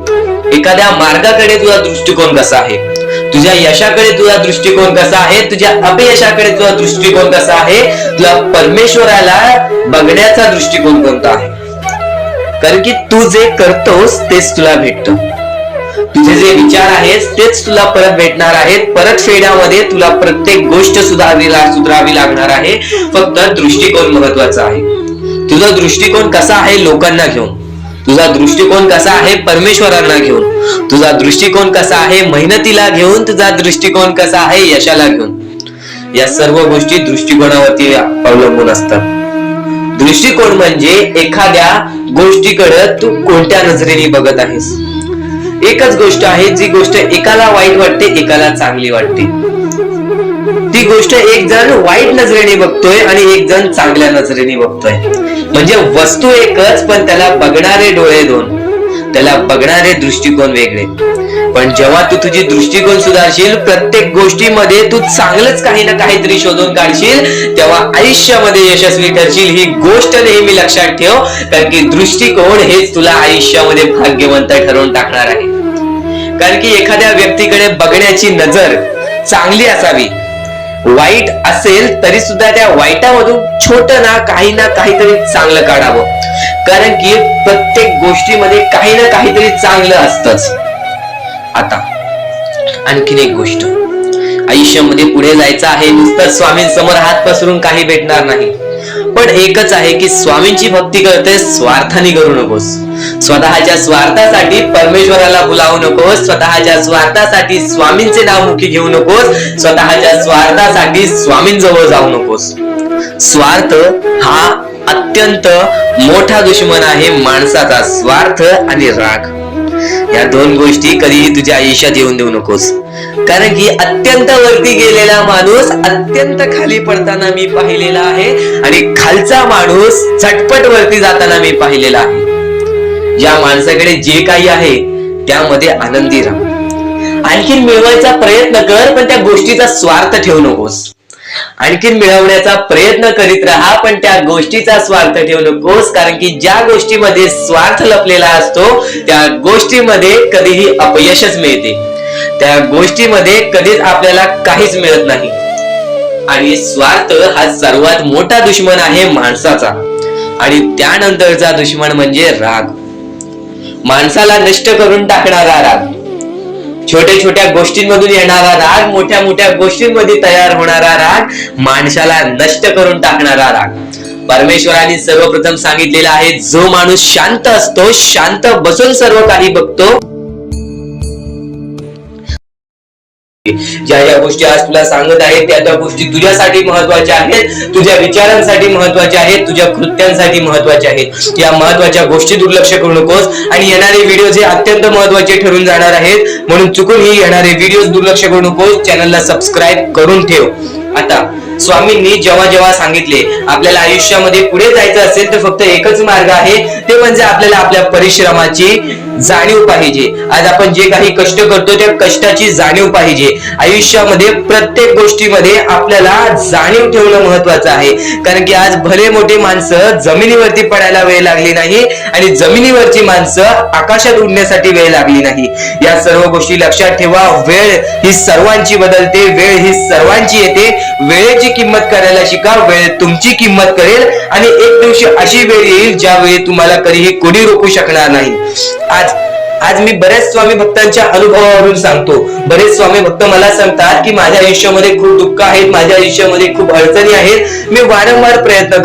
एखाद्या मार्गाकडे तुझा दृष्टिकोन कसा आहे, तुझ्या यशाकडे तुझा दृष्टिकोन कसा आहे, तुझ्या अपयशाकडे तुझा दृष्टिकोन कसा आहे, तुला परमेश्वराला बघण्याचा दृष्टिकोन कोणता आहे. कारण की तू जे करतोस तेच तुला भेटतं. तुझे जे विचार आहेत तेच तुला परत भेटणार आहेत. परत फेड्यामध्ये तुला प्रत्येक गोष्ट सुधारावी लागणार आहे. फक्त दृष्टिकोन महत्वाचा आहे. तुझा दृष्टिकोन कसा आहे लोकांना घेऊन, तुझा दृष्टिकोन कसा आहे परमेश्वरांना घेऊन, तुझा दृष्टिकोन कसा आहे मेहनतीला घेऊन, तुझा दृष्टिकोन कसा आहे यशाला घेऊन. या सर्व गोष्टी दृष्टिकोनावरती अवलंबून असतात. दृष्टिकोन म्हणजे एखाद्या गोष्टीकडे तू कोणत्या नजरेने बघत आहेस. एकच गोष्ट आहे, जी गोष्ट एकाला वाईट वाटते एकाला चांगली वाटते. ती गोष्ट एक जण वाईट नजरेने बघतोय आणि एक जण चांगल्या नजरेने बघतोय. म्हणजे वस्तू एकच पण त्याला बघणारे डोळे दोन, त्याला बघणारे दृष्टिकोन वेगळे. पण जेव्हा तू तुझी दृष्टिकोन सुधारशील, प्रत्येक गोष्टीमध्ये तू चांगलंच काही ना काहीतरी शोधून काढशील, तेव्हा आयुष्यामध्ये यशस्वी ठरशील. ही गोष्ट नेहमी लक्षात ठेव, कारण की दृष्टिकोन हेच तुला आयुष्यामध्ये भाग्यवंत ठरवून टाकणार आहे. कारण की एखाद्या व्यक्तीकडे बघण्याची नजर चांगली असावी. वाईट असेल तरी सुद्धा त्या वाईटामधून छोट ना काहीतरी चांगलं काढावं. कारण की प्रत्येक गोष्टीमध्ये काही ना काहीतरी चांगलं असतंच. आता आणखीन एक गोष्ट, आयुष्यामध्ये पुढे जायचं आहे, नुसतं स्वामींसमोर हात पसरून काही भेटणार नाही. पण एकच आहे की स्वामींची भक्ती करते, स्वार्थाने करू नकोस. स्वतःच्या स्वार्थासाठी परमेश्वराला भुलावू नकोस. स्वतःच्या स्वार्थासाठी स्वामींचे नाव मुखी घेऊ नकोस. स्वतःच्या स्वार्थासाठी स्वामींजवळ जाऊ नकोस. स्वार्थ हा अत्यंत मोठा दुश्मन आहे माणसाचा. स्वार्थ आणि राग या दोन गोष्टी कधीही तुझ्या आयुष्यात येऊन देऊ नकोस. कारण की अत्यंत वरती गेलेला माणूस अत्यंत खाली पडताना मी पाहिलेला आहे आणि खालचा माणूस झटपट वरती जाताना मी पाहिलेला आहे. ज्या माणसाकडे जे काही आहे त्यामध्ये आनंदी राहा. आणखीन मिळवायचा प्रयत्न कर, पण त्या गोष्टीचा स्वार्थ ठेवू नकोस. आणखीन मिळवण्याचा प्रयत्न करीत राहा, पण त्या गोष्टीचा स्वार्थ ठेवू नकोस. कारण की ज्या गोष्टीमध्ये स्वार्थ लपलेला असतो त्या गोष्टीमध्ये कधीही अपयशच मिळते. त्या गोष्टीमध्ये कधीच आपल्याला काहीच मिळत नाही. आणि स्वार्थ हा सर्वात मोठा दुश्मन आहे माणसाचा. आणि त्यानंतरचा दुश्मन म्हणजे राग. माणसाला नष्ट करून टाकणारा राग, छोट्या छोट्या गोष्टींमधून येणारा राग, मोठ्या मोठ्या गोष्टींमध्ये तयार होणारा राग, माणसाला नष्ट करून टाकणारा राग. परमेश्वराने सर्वप्रथम सांगितलेला आहे, जो माणूस शांत असतो, शांत बसून सर्व काही बघतो. ज्या ज्या गोष्टी आज तुला सांगत आहेत त्या गोष्टी तुझ्यासाठी महत्वाच्या आहेत, तुझ्या विचारांसाठी महत्वाच्या आहेत, तुझ्या कृत्यांसाठी महत्वाच्या आहेत. या महत्वाच्या गोष्टी दुर्लक्ष करू नकोस. आणि येणारे व्हिडिओ हे अत्यंत महत्वाचे ठरून जाणार आहेत, म्हणून चुकून ही येणारे व्हिडिओ दुर्लक्ष करू नकोस. चॅनलला सबस्क्राईब करून ठेव. आता स्वामींनी जेव्हा जेव्हा सांगितले आपल्याला आयुष्यामध्ये पुढे जायचं असेल तर फक्त एकच मार्ग आहे, ते म्हणजे आपल्याला आपल्या परिश्रमाची जाणीव पाहिजे. आज आपण जे काही कष्ट करतो त्या कष्टाची जाणीव पाहिजे. आयुष्यामध्ये प्रत्येक गोष्टीमध्ये आपल्याला जाणीव ठेवणं महत्वाचं आहे. कारण की आज भले मोठी माणसं जमिनीवरती पडायला वेळ लागली नाही आणि जमिनीवरची माणसं आकाशात उडण्यासाठी वेळ लागली नाही. या सर्व गोष्टी लक्षात ठेवा. वेळ ही सर्वांची बदलते, वेळ ही सर्वांची येते. वेळेची किंमत करायला शिका. वेळ तुमची किंमत करेल आणि एक दिवशी अशी वेळ येईल ज्यावेळी तुम्हाला कधीही कोणी रोखू शकणार नाही. आज आज मी बरेच स्वामी भक्तांच्या अनुभवावरून सांगतो. बरेच स्वामी भक्त मला सांगतात की माझ्या आयुष्यामध्ये खूप दुःख आहेत, माझ्या आयुष्यामध्ये खूप अडचणी आहेत, मी वारंवार प्रयत्न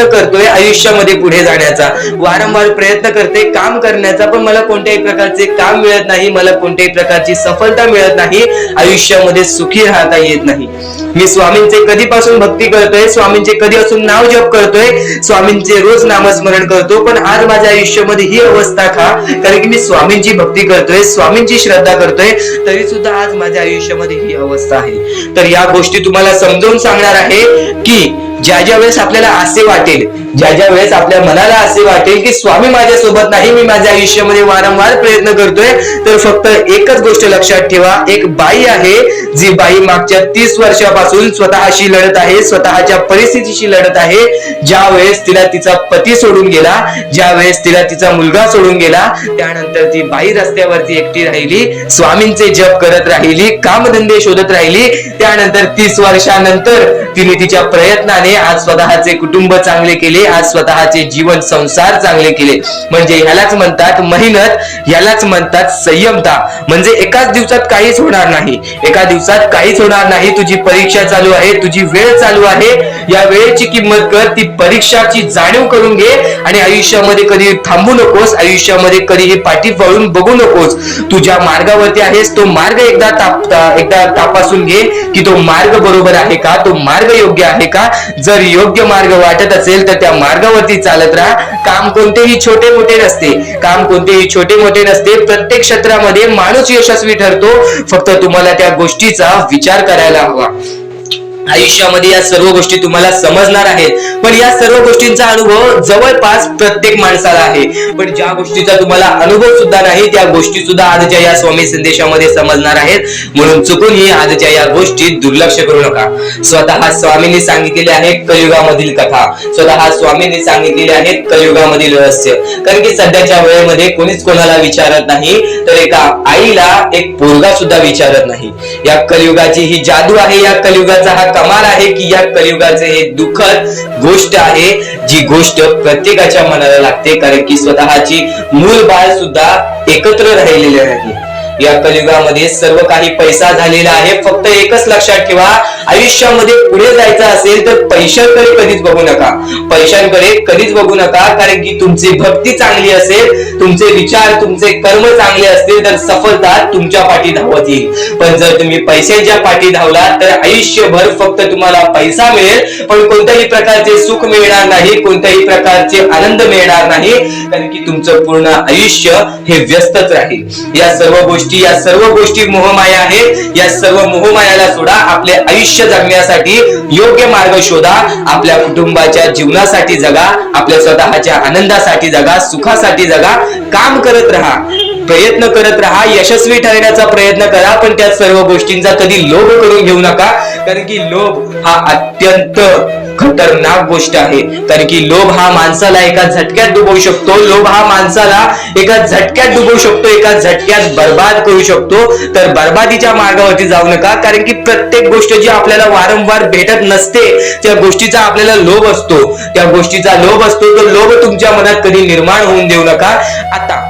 करतोय आयुष्यामध्ये पुढे जाण्याचा, वारंवार प्रयत्न करते काम करण्याचा, पण मला कोणत्याही प्रकारचे काम मिळत नाही, मला कोणत्याही प्रकारची सफलता मिळत नाही, आयुष्यामध्ये सुखी राहता येत नाही. मी स्वामींचे कधीपासून भक्ती करतोय, स्वामींचे कधीपासून नाव जप करतोय, स्वामींचे रोज नामस्मरण करतो, पण आज माझ्या आयुष्यामध्ये ही अवस्था का? कारण की मी स्वामींची भक्ती करतोय, स्वामींची श्रद्धा करतोय, तरी सुद्धा आज माझ्या आयुष्यामध्ये ही अवस्था आहे. तर या गोष्टी तुम्हाला समजावून सांगणार आहे की ज्या वेळेस आपल्याला असे वाटेल, ज्या वेळेस आपल्या मनाला असे वाटेल की स्वामी माझ्या सोबत नाही, मी माझ्या आयुष्यामध्ये वारंवार प्रयत्न करतोय, तर फक्त एकच गोष्ट लक्षात ठेवा. एक बाई आहे, जी बाई मागच्या 30 वर्षापासून स्वतःशी लढत आहे, स्वतःच्या परिस्थितीशी लढत आहे. ज्या वेळेस तिला तिचा पती सोडून गेला, ज्या वेळेस तिला तिचा मुलगा सोडून गेला, त्यानंतर ती बाई रस्त्यावरती एकटी राहिली, स्वामींचे जप करत राहिली, कामधंदे शोधत राहिली. त्यानंतर 30 वर्षानंतर तिने तिच्या प्रयत्नाने आज स्वतःचे कुटुंब चांगले केले, आज स्वतःचे जीवन संसार चांगले केले. म्हणजे ह्यालाच म्हणतात मेहनत, ह्यालाच म्हणतात संयमता. म्हणजे एकाच दिवसात काहीच होणार नाही, एका दिवसात काहीच होणार नाही. तुझी परीक्षा चालू आहे, तुझी वेळ चालू आहे, या वेळेची किंमत कर, ती परीक्षाची जाणीव करून घे आणि आयुष्यामध्ये कधी थांबू नकोस, आयुष्यामध्ये कधीही पाठी वळून बघू नकोस. तू ज्या मार्गावरती आहेस तो मार्ग एकदा तपासून घे की तो मार्ग बरोबर आहे का, तो मार्ग योग्य आहे का. जर योग्य मार्ग वाटत असेल तर त्या मार्गावरती चालत राहा. काम कोणतेही छोटे मोठे नसते, काम कोणतेही छोटे मोठे नसते. प्रत्येक क्षेत्रामध्ये माणूस यशस्वी ठरतो, फक्त तुम्हाला त्या गोष्टीचा विचार करायला हवा. आयुष्यामध्ये या सर्व गोष्टी तुम्हाला समजणार आहेत, पण या सर्व गोष्टींचा अनुभव जवळपास प्रत्येक माणसाला आहे. पण ज्या गोष्टीचा तुम्हाला अनुभव सुद्धा नाही, त्या गोष्टी सुद्धा आजच्या या स्वामी संदेशामध्ये समजणार आहेत. म्हणून चुकूनही आजच्या या गोष्टीत दुर्लक्ष करू नका. स्वतः स्वामींनी सांगितलेले आहे कलियुगामधील कथा, स्वतः स्वामींनी सांगितलेले आहेत कलियुगामधील रहस्य. कारण की सध्याच्या वेळेमध्ये कोणीच कोणाला विचारत नाही, तर एका आईला एक पोरगा सुद्धा विचारत नाही. या कलियुगाची ही जादू आहे, या कलियुगाचा हा कमाल आहे की या कलियुगाचे हे दुःखद गोष्ट आहे, जी गोष्ट प्रत्येकाच्या मनाला लागते. कारण की स्वतःची मूल बाळ सुद्धा एकत्र राहिलेले नाही. या कलियुगामध्ये सर्व काही पैसा झालेला आहे. फक्त एकच लक्षात ठेवा, आयुष्यामध्ये पुढे जायचं असेल तर पैशांकडे कधीच बघू नका, पैशांकडे कधीच बघू नका. कारण की तुमची भक्ती चांगली असेल, तुमचे विचार, तुमचे कर्म चांगले असतील तर सफलता तुमच्या पाठी धावत येईल. पण जर तुम्ही पैशांच्या पाठी धावला तर आयुष्यभर फक्त तुम्हाला पैसा मिळेल, पण कोणत्याही प्रकारचे सुख मिळणार नाही, कोणत्याही प्रकारचे आनंद मिळणार नाही. कारण की तुमचं पूर्ण आयुष्य हे व्यस्तच राहील. या सर्व गोष्टी मोहमाया आहेत. या सर्व मोहमायाला सोडा, आपले आयुष्य जगण्यासाठी योग्य मार्ग शोधा, आपल्या कुटुंबाच्या जीवनासाठी जगा, आपल्या स्वतःच्या आनंदासाठी जगा, सुखासाठी जगा. काम करत राहा, प्रयत्न करत राहा, यशस्वी ठरण्याचा प्रयत्न करा, पण त्या सर्व गोष्टींचा कधी लोभ करून घेऊ नका. कारण की लोभ हा अत्यंत खतरनाक गोष्ट आहे. कारण की लोभ हा माणसाला एका झटक्यात डुबवू शकतो, लोभ हा माणसाला एका झटक्यात डुबवू शकतो, एका झटक्यात बर्बाद करू शकतो. तर बर्बादीच्या मार्गावरती जाऊ नका. कारण की प्रत्येक गोष्ट जी आपल्याला वारंवार भेटत नसते, त्या गोष्टीचा आपल्याला लोभ असतो, त्या गोष्टीचा लोभ असतो. तो लोभ तुमच्या मनात कधी निर्माण होऊन देऊ नका. आता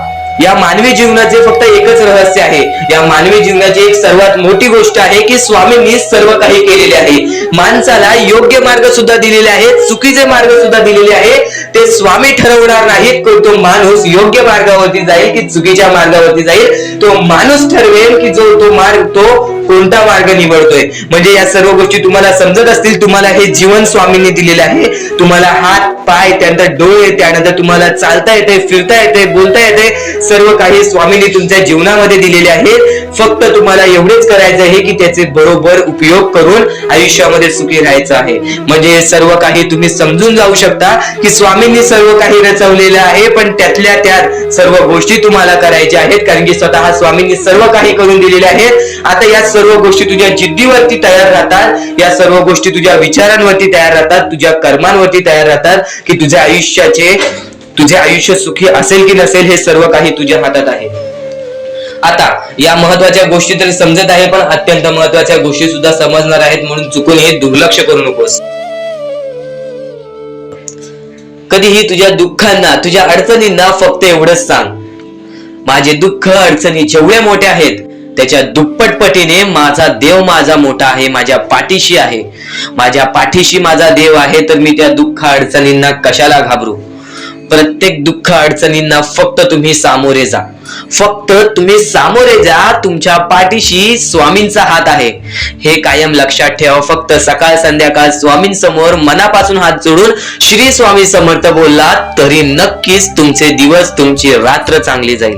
या मानवी जीवनाचे फक्त एकच रहस्य आहे, या मानवी जीवनाची एक सर्वात मोठी गोष्ट आहे की स्वामींनी सर्व काही केलेले आहे. माणसाला योग्य मार्ग सुद्धा दिलेले आहेत, चुकीचे मार्ग सुद्धा दिलेले आहेत. ते स्वामी ठरवणार नाहीत की तो माणूस योग्य मार्गावरती जाईल की चुकीच्या मार्गावरती जाईल. तो माणूस ठरवेल की तो कोणता मार्ग निवडतोय. म्हणजे या सर्व गोष्टी तुम्हाला समजत असतील. तुम्हाला हे जीवन स्वामींनी दिलेले आहे. तुम्हाला हात पाय, त्यानंतर डोळे, त्यानंतर तुम्हाला चालता येते, फिरता येते, बोलता येते, सर्व काही स्वामींनी तुमच्या जीवनामध्ये दिलेले आहे. फक्त तुम्हाला एवढेच करायचं आहे की त्याचे बरोबर उपयोग करून आयुष्यामध्ये सुखी राहायचं आहे. म्हणजे सर्व काही तुम्ही समजून जाऊ शकता की स्वामींनी सर्व काही रचवलेलं आहे, पण त्यातल्या त्यात सर्व गोष्टी तुम्हाला करायच्या आहेत. कारण की स्वतः स्वामींनी सर्व काही करून दिलेले आहेत. आता या सर्व गोष्टी तुझ्या जिद्दीवरती तयार राहतात, या सर्व गोष्टी तुझ्या विचारांवरती तयार राहतात, तुझ्या कर्मांवरती तयार राहतात की तुझे आयुष्य सुखी असेल की नसेल हे सर्व काही तुझ्या हातात आहे. आता या महत्वाच्या गोष्टी तरी समजत आहे, पण अत्यंत महत्वाच्या गोष्टी सुद्धा समजणार आहेत. म्हणून चुकून हे दुर्लक्ष करू नकोस. कधीही तुझ्या दुःखांना, तुझ्या अडचणींना फक्त एवढंच सांग, माझे दुःख अडचणी जेवढे मोठे आहेत त्याच्या दुप्पटपटीने माझा देव माझा मोठा आहे, माझ्या पाठीशी आहे, माझ्या पाठीशी माझा देव आहे, तर मी त्या दुःख अडचणींना कशाला घाबरू. प्रत्येक दुःख अडचणींना फक्त तुम्ही सामोरे जा, फक्त तुम्ही सामोरे जा. तुमच्या पाठीशी स्वामींचा हात आहे हे कायम लक्षात ठेवा. फक्त सकाळ संध्याकाळ स्वामींसमोर मनापासून हात जोडून श्री स्वामी समर्थ बोललात तरी नक्कीच तुमचे दिवस, तुमची रात्र चांगली जाईल.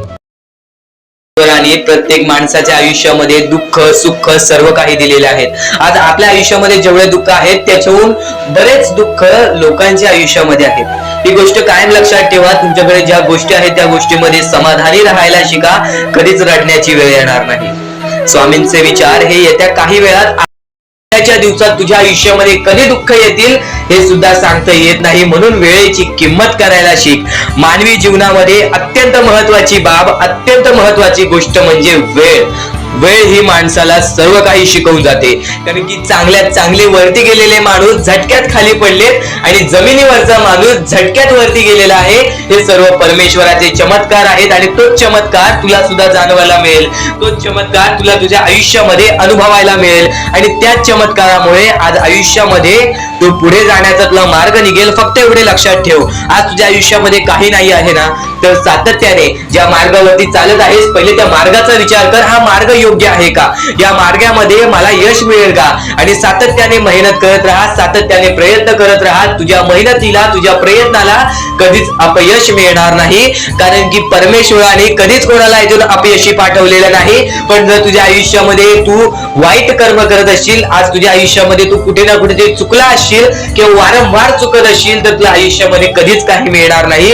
आणि प्रत्येक माणसाच्या आयुष्यामध्ये दुःख सुख सर्व काही दिलेले आहेत. आज आपल्या आयुष्यामध्ये जेवढे दुःख आहेत त्याच्याहून बरेच दुःख लोकांच्या आयुष्यामध्ये आहेत. ही गोष्ट कायम लक्षात ठेवा. तुमच्याकडे ज्या गोष्टी आहेत त्या गोष्टीमध्ये समाधानी राहायला शिका. कधीच रडण्याची वेळ येणार नाही. स्वामींचे विचार हे येत्या काही वेळात दिवसात तुझ्या आयुष्यामध्ये कधी दुःख येतील हे सुद्धा सांगता येत नाही. म्हणून वेळेची किंमत करायला शिक. मानवी जीवनामध्ये अत्यंत महत्वाची बाब, अत्यंत महत्वाची गोष्ट म्हणजे वेळ. वेळ ही माणसाला सर्व काही शिकवून जाते. कारण की चांगल्यात चांगले वरती गेलेले माणूस झटक्यात खाली पडलेत आणि जमिनीवरचा माणूस झटक्यात वरती गेलेला आहे. हे सर्व परमेश्वराचे चमत्कार आहेत आणि तोच चमत्कार तुला सुद्धा जाणवायला मिळेल. तोच चमत्कार तुला तुझ्या आयुष्यामध्ये अनुभवायला मिळेल आणि त्याच चमत्कारामुळे आज आयुष्यामध्ये तू पुढे जाण्याचा तुला मार्ग निघेल. फक्त एवढे लक्षात ठेव, आज तुझ्या आयुष्यामध्ये काही नाही आहे ना, तर सातत्याने ज्या मार्गावरती चालत आहेस पहिले त्या मार्गाचा विचार कर. हा मार्ग योग्य आहे का? या मार्गामध्ये मला यश मिळेल का? आणि सातत्याने मेहनत करत राहा, सातत्याने प्रयत्न करत राहा. तुझ्या मेहनतीला, तुझ्या प्रयत्नाला कधीच अपयश मिळणार नाही. कारण की परमेश्वराने कधीच कोणाला इथून अपयशी पाठवलेलं नाही. पण जर तुझ्या आयुष्यामध्ये तू वाईट कर्म करत असशील, आज तुझ्या आयुष्यामध्ये तू कुठे ना कुठे चुकला असशील किंवा वारंवार चुकत असशील तर तुझ्या आयुष्यामध्ये कधीच काही मिळणार नाही.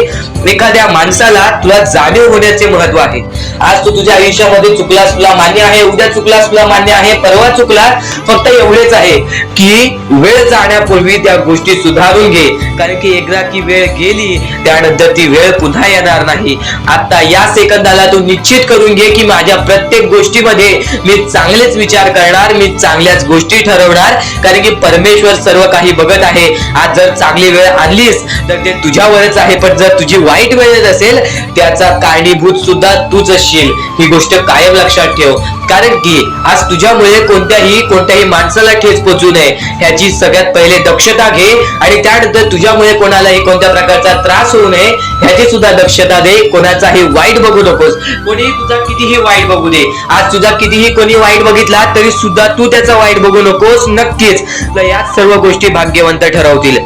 एखाद्या माणसाला तुला जाणीव होण्याचे महत्व आहे. आज तू तुझ्या आयुष्यामध्ये चुकलास, तुला मान्य आहे. उद्या चुकलास, तुला मान्य आहे. परवा चुकलास, फक्त एवढेच आहे की वेळ जाण्यापूर्वी त्या गोष्टी सुधारून घे. कारण की एकदा की वेळ गेली त्यानंतर ती वेळ पुन्हा येणार नाही. आता या सेकंदाला तू निश्चित करून घे की माझ्या प्रत्येक गोष्टीमध्ये मी चांगलेच विचार करणार, मी चांगल्याच गोष्टी ठरवणार. कारण की परमेश्वर सर्व काही बघत आहे. आज जर चांगली वेळ आणलीस तर ते तुझ्यावरच आहे, पण जर तुझी वाईट वेळ येत असेल त्याचा कारणीभूत सुद्धा तूच असशील. ही गोष्ट कायम लक्षात ठेव. कारण की आज तुझ्यामुळे कोणत्याही माणसाला ठेच पोचू नये ह्याची सगळ्यात पहिले दक्षता घे. आणि त्यानंतर तुझ्यामुळे कोणालाही कोणत्या प्रकारचा त्रास होऊ नये ह्याची सुद्धा दक्षता दे. कोणाचाही वाईट बघू नकोस. कोणीही तुझा कितीही वाईट बघू दे. आज तुझा कितीही कोणी वाईट बघितला तरी सुद्धा तू त्याचा वाईट बघू नकोस. नक्कीच या सर्व गोष्टी भाग्यवंत ठरवतील.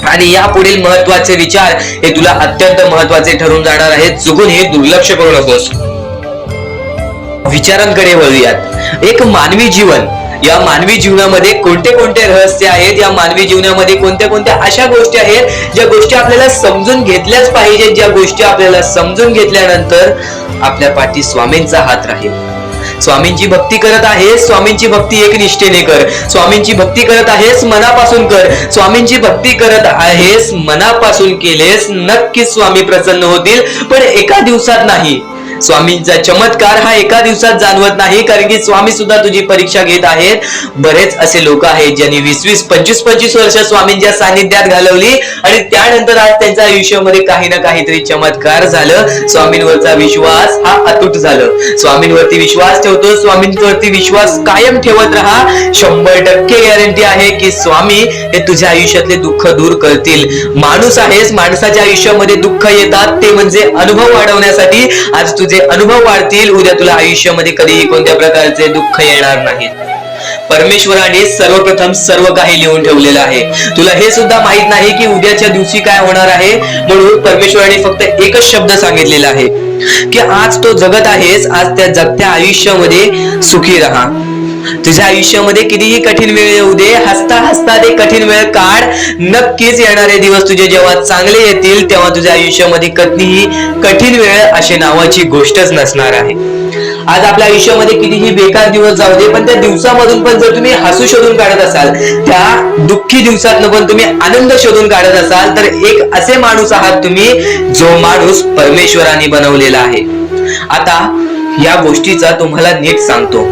आणि या पुढील महत्वाचे विचार हे तुला अत्यंत महत्वाचे ठरून जाणार आहेत. चुकून हे दुर्लक्ष करू नकोस. विचारांकडे वळूयात. एक मानवी जीवन, या मानवी जीवनामध्ये कोणते कोणते रहस्य आहेत, या मानवी जीवनामध्ये कोणत्या कोणत्या अशा गोष्टी आहेत ज्या गोष्टी आपल्याला समजून घेतल्याच पाहिजेत. ज्या गोष्टी आपल्याला समजून घेतल्यानंतर आपल्या पाठी स्वामींचा हात राहील. स्वामींची भक्ती करत आहेस, स्वामींची भक्ती एक निष्ठेने कर. स्वामींची भक्ती करत आहेस, मनापासून कर. स्वामींची भक्ती करत आहेस, मनापासून केलेस, नक्कीच स्वामी प्रसन्न होतील. पण एका दिवसात नाही. स्वामींचा चमत्कार हा एका दिवसात जाणवत नाही. कारण की स्वामी सुद्धा तुझी परीक्षा घेत आहेत. बरेच असे लोक आहेत ज्यांनी 20-20, 25-25 वर्ष स्वामींच्या सानिध्यात घालवली आणि त्यानंतर आज त्यांच्या आयुष्यामध्ये काही ना काहीतरी चमत्कार झालं. स्वामींवरचा विश्वास हा अतूट झालं. स्वामींवरती विश्वास ठेवतो, स्वामींवरती विश्वास कायम ठेवत राहा. 100% गॅरंटी आहे की स्वामी हे तुझ्या आयुष्यातले दुःख दूर करतील. माणूस आहेस, माणसाच्या आयुष्यामध्ये दुःख येतात ते म्हणजे अनुभव वाढवण्यासाठी. आज तुझे अनुभव वाढतील, उद्या तुला आयुष्यामध्ये कधीही कोणत्या प्रकारचे दुःख येणार नाहीत. परमेश्वराने सर्वप्रथम सर्व काही लिहून ठेवलेलं आहे. तुला हे सुद्धा माहित नाही की उद्याच्या दिवशी काय होणार आहे. म्हणून परमेश्वराने फक्त एकच शब्द सांगितलेला आहे की आज तो जगत आहेस, आज त्या जगत्या आयुष्यामध्ये सुखी राहा. तुझ्या आयुष्यामध्ये कितीही कठीण वेळ येऊ दे, हसता हसता ते कठीण वेळ काढ. नक्कीच येणारे दिवस तुझे जेव्हा चांगले येतील तेव्हा तुझ्या आयुष्यामध्ये कधीही कठीण वेळ अशी नावाची गोष्टच नसणार आहे. आज आपल्या आयुष्यामध्ये कितीही बेकार दिवस जाऊ दे, पण त्या दिवसामधून पण जर तुम्ही हसू शोधून काढत असाल, त्या दुःखी दिवसातनं पण तुम्ही आनंद शोधून काढत असाल, तर एक असे माणूस आहात तुम्ही जो माणूस परमेश्वराने बनवलेला आहे. आता या गोष्टीचा तुम्हाला नीट सांगतो.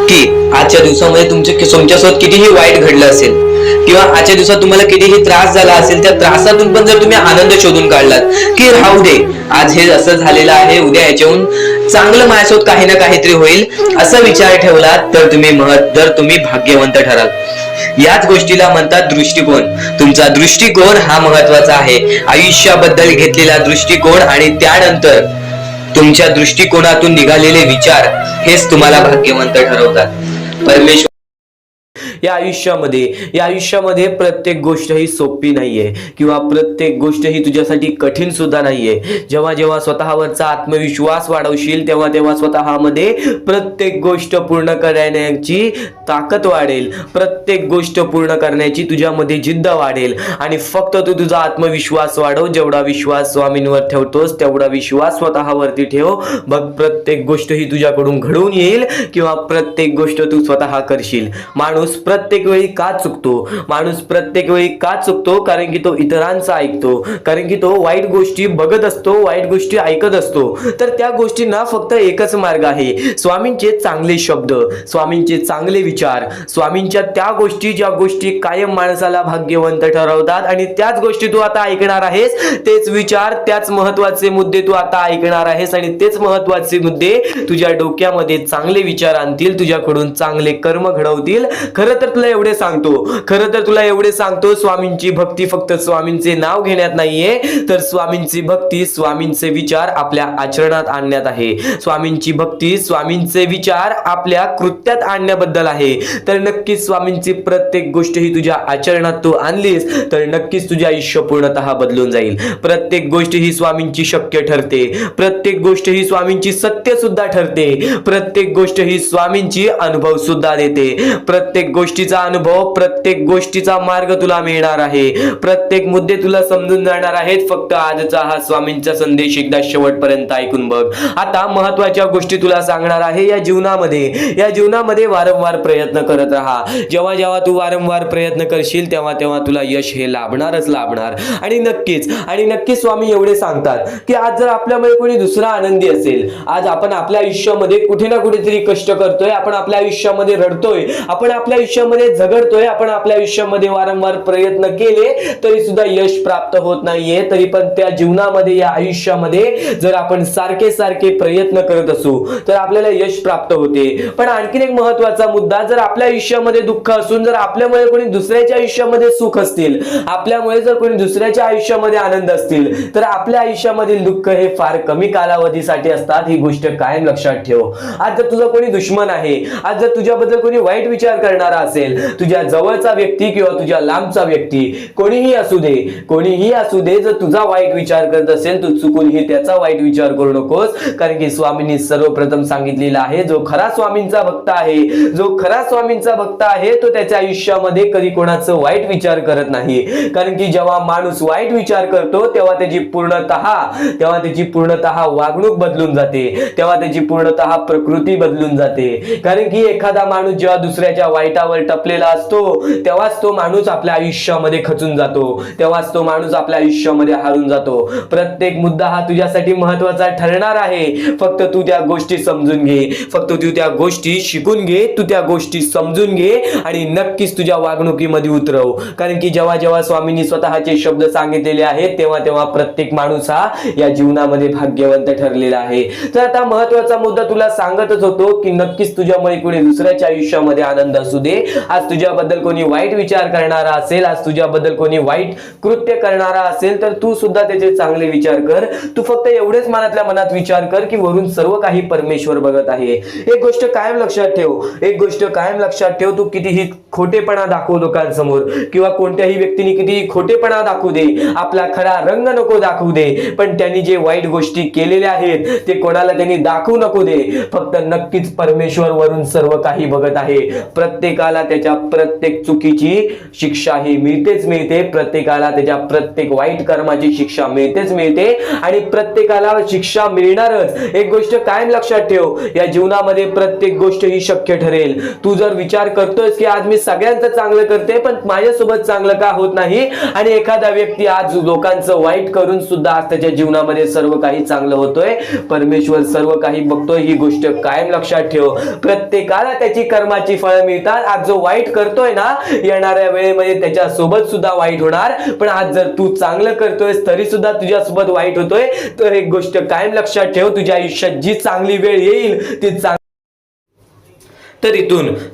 नक्की आजच्या दिवसामध्ये तुमच्यासोबत कितीही वाईट घडलं असेल किंवा आजच्या दिवसात तुम्हाला कितीही त्रास झाला असेल, त्या त्रासातून पण जर तुम्ही आनंद शोधून काढलात की राहू दे, आज हे असं झालेलं आहे, उद्या याच्याहून चांगलं माझ्यासोबत काही ना काहीतरी होईल, असा विचार ठेवला तर तुम्ही भाग्यवंत ठराल. याच गोष्टीला म्हणतात दृष्टिकोन. तुमचा दृष्टिकोन हा महत्वाचा आहे. आयुष्याबद्दल घेतलेला दृष्टिकोन आणि त्यानंतर तुमच्या दृष्टिकोनातून निघालेले विचार हेच तुम्हाला भाग्यवंत ठरवतात. परमेश्वर या आयुष्यामध्ये प्रत्येक गोष्ट ही सोपी नाहीये किंवा प्रत्येक गोष्ट ही तुझ्यासाठी कठीण सुद्धा नाहीये. जेव्हा जेव्हा स्वतःवरचा आत्मविश्वास वाढवशील तेव्हा तेव्हा स्वतःमध्ये प्रत्येक गोष्ट पूर्ण करण्याची ताकद वाढेल, प्रत्येक गोष्ट पूर्ण करण्याची तुझ्यामध्ये जिद्द वाढेल. आणि फक्त तू तुझा आत्मविश्वास वाढव. जेवढा विश्वास स्वामींवर ठेवतोस तेवढा विश्वास स्वतःवरती ठेव. बघ, प्रत्येक गोष्ट ही तुझ्याकडून घडून येईल किंवा प्रत्येक गोष्ट तू स्वतः करशील. माणूस प्रत्येक वेळी का चुकतो? कारण की तो इतरांचा ऐकतो, कारण की तो वाईट गोष्टी बघत असतो, वाईट गोष्टी ऐकत असतो. तर त्या गोष्टींना फक्त एकच मार्ग आहे, स्वामींचे चांगले शब्द, स्वामींचे चांगले विचार, स्वामींच्या त्या गोष्टी ज्या गोष्टी कायम माणसाला भाग्यवंत ठरवतात. आणि त्याच गोष्टी तू आता ऐकणार आहेस, तेच विचार, त्याच महत्वाचे मुद्दे तू आता ऐकणार आहेस आणि तेच महत्वाचे मुद्दे तुझ्या डोक्यामध्ये चांगले विचार आणतील, तुझ्याकडून चांगले कर्म घडवतील. खरं तर तुला एवढे सांगतो, स्वामींची भक्ती फक्त स्वामींचे नाव घेण्यात नाहीये, तर स्वामींची भक्ती स्वामींचे विचार आपल्या आचरणात आणण्यात आहे. स्वामींची भक्ती स्वामींचे विचार आपल्या कृत्यात आणण्याबद्दल आहे. तर नक्कीच स्वामींची प्रत्येक गोष्ट ही तुझ्या आचरणात तू आणलीस तर नक्कीच तुझे आयुष्य पूर्णतः बदलून जाईल. प्रत्येक गोष्ट ही स्वामींची शक्य ठरते, प्रत्येक गोष्ट ही स्वामींची सत्य सुद्धा ठरते, प्रत्येक गोष्ट ही स्वामींची अनुभव सुद्धा देते. प्रत्येक गोष्टीचा अनुभव, प्रत्येक गोष्टीचा मार्ग तुला मिळणार आहे, प्रत्येक मुद्दे तुला समजून जाणार आहेत. फक्त आजचा हा स्वामींचा संदेश एकदा शेवटपर्यंत ऐकून बघ. आता महत्वाच्या गोष्टी तुला सांगणार आहे. या जीवनामध्ये वारंवार प्रयत्न करत राहा. जेव्हा जेव्हा तू वारंवार प्रयत्न करशील तेव्हा तेव्हा तुला यश हे लाभणार. आणि नक्कीच स्वामी एवढे सांगतात की आज जर आपल्यामध्ये कोणी दुसरा आनंदी असेल, आज आपण आपल्या आयुष्यामध्ये कुठे ना कुठेतरी कष्ट करतोय, आपण आपल्या आयुष्यामध्ये रडतोय, आपण आपल्या आयुष्यामध्ये झगडतोय, आपण आपल्या आयुष्यामध्ये वारंवार प्रयत्न केले तरी सुद्धा यश प्राप्त होत नाहीये, तरी पण त्या जीवनामध्ये, या आयुष्यामध्ये जर आपण सारखे प्रयत्न करत असू तर आपल्याला यश प्राप्त होते. पण आणखीन एक महत्वाचा मुद्दा, जर आपल्या आयुष्यामध्ये दुःख असून जर आपल्यामुळे कोणी दुसऱ्याच्या आयुष्यामध्ये सुख असतील, आपल्यामुळे जर कोणी दुसऱ्याच्या आयुष्यामध्ये आनंद असतील, तर आपल्या आयुष्यामधील दुःख हे फार कमी कालावधीसाठी असतात. ही गोष्ट कायम लक्षात ठेव. आज जर तुझा कोणी दुश्मन आहे, आज जर तुझ्याबद्दल कोणी वाईट विचार करणारा असेल, तुझ्या जवळचा व्यक्ती किंवा तुझ्या लांबचा व्यक्ती, कोणीही असू दे, जर तुझा वाईट विचार करत असेल, तू चुकूनही त्याचा वाईट विचार करू नकोस. कारण की स्वामींनी सर्वप्रथम सांगितलेलं आहे, जो खरा स्वामींचा भक्त आहे तो त्याच्या आयुष्यामध्ये कधी कोणाचं वाईट विचार करत नाही. कारण की जेव्हा माणूस वाईट विचार करतो तेव्हा त्याची पूर्णतः वागणूक बदलून जाते, तेव्हा त्याची पूर्णतः प्रकृती बदलून जाते. कारण की एखादा माणूस जेव्हा दुसऱ्याच्या वाईटावर टपलेला असतो तेव्हाच तो माणूस आपल्या आयुष्यामध्ये खचून जातो, तेव्हाच तो माणूस आपल्या आयुष्यामध्ये हारून जातो. प्रत्येक मुद्दा हा तुझ्यासाठी महत्वाचा ठरणार आहे. फक्त तू त्या गोष्टी समजून घे, फक्त तू त्या गोष्टी शिकून घे, तू त्या गोष्टी समजून घे आणि नक्कीच तुझ्या वागणुकीमध्ये उतरव. कारण की जेव्हा जेव्हा स्वामींनी स्वतःचे शब्द सांगितलेले आहेत तेव्हा तेव्हा प्रत्येक माणूस हा या जीवनामध्ये भाग्यवंत ठरलेला आहे. तर आता महत्वाचा मुद्दा तुला सांगतच होतो की नक्कीच तुझ्यामुळे कोणी दुसऱ्याच्या आयुष्यामध्ये आनंद असू दे, आज तुझ्याबद्दल कोणी वाईट विचार करणारा असेल, आज तुझ्याबद्दल कोणी वाईट कृत्य करणारा असेल, तर तू सुद्धा त्याचे चांगले विचार कर. तू फक्त एवढेच मनातल्या मनात विचार कर की वरून सर्व काही परमेश्वर बघत आहे. एक गोष्ट कायम लक्षात ठेव, तू कितीही खोटेपणा दाखव लोकांसमोर किंवा कोणत्याही व्यक्तीने कितीही खोटेपणा दाखवू दे, आपला खरा रंग नको दाखवू दे, पण त्यांनी जे वाईट गोष्टी केलेल्या आहेत ते कोणाला त्यांनी दाखवू नको दे. फक्त नक्कीच परमेश्वर वरून सर्व काही बघत आहे. प्रत्येकाला प्रत्येकाला त्याच्या प्रत्येक चुकीची शिक्षा ही मिळतेच मिळते, प्रत्येकाला त्याच्या प्रत्येक वाईट कर्माची शिक्षा मिळतेच मिळते आणि प्रत्येकाला शिक्षा मिळणारच। एक गोष्ट कायम लक्षात ठेव, या जीवनामध्ये प्रत्येक गोष्ट ही शक्य ठरेल। तू जर विचार करतोयस की आज मी सगळ्यांचं चांगलं करते पण माझ्यासोबत चांगलं का होत नाही, आणि एखादा व्यक्ती आज लोकांचं वाईट करून सुद्धा आज त्याच्या जीवनामध्ये सर्व काही चांगलं होतोय, परमेश्वर सर्व काही बघतोय। ही गोष्ट कायम लक्षात ठेव, प्रत्येकाला त्याची कर्माची फळं मिळतात। आज जो वाईट करतोय ना, येणाऱ्या वेळेमध्ये त्याच्या सोबत सुद्धा वाईट होणार, पण आज जर तू चांगलं करतोयस तरी सुद्धा तुझ्या सोबत वाईट होतोय, तर एक गोष्ट कायम लक्षात ठेव, तुझ्या आयुष्यात जी चांगली वेळ येईल ती तर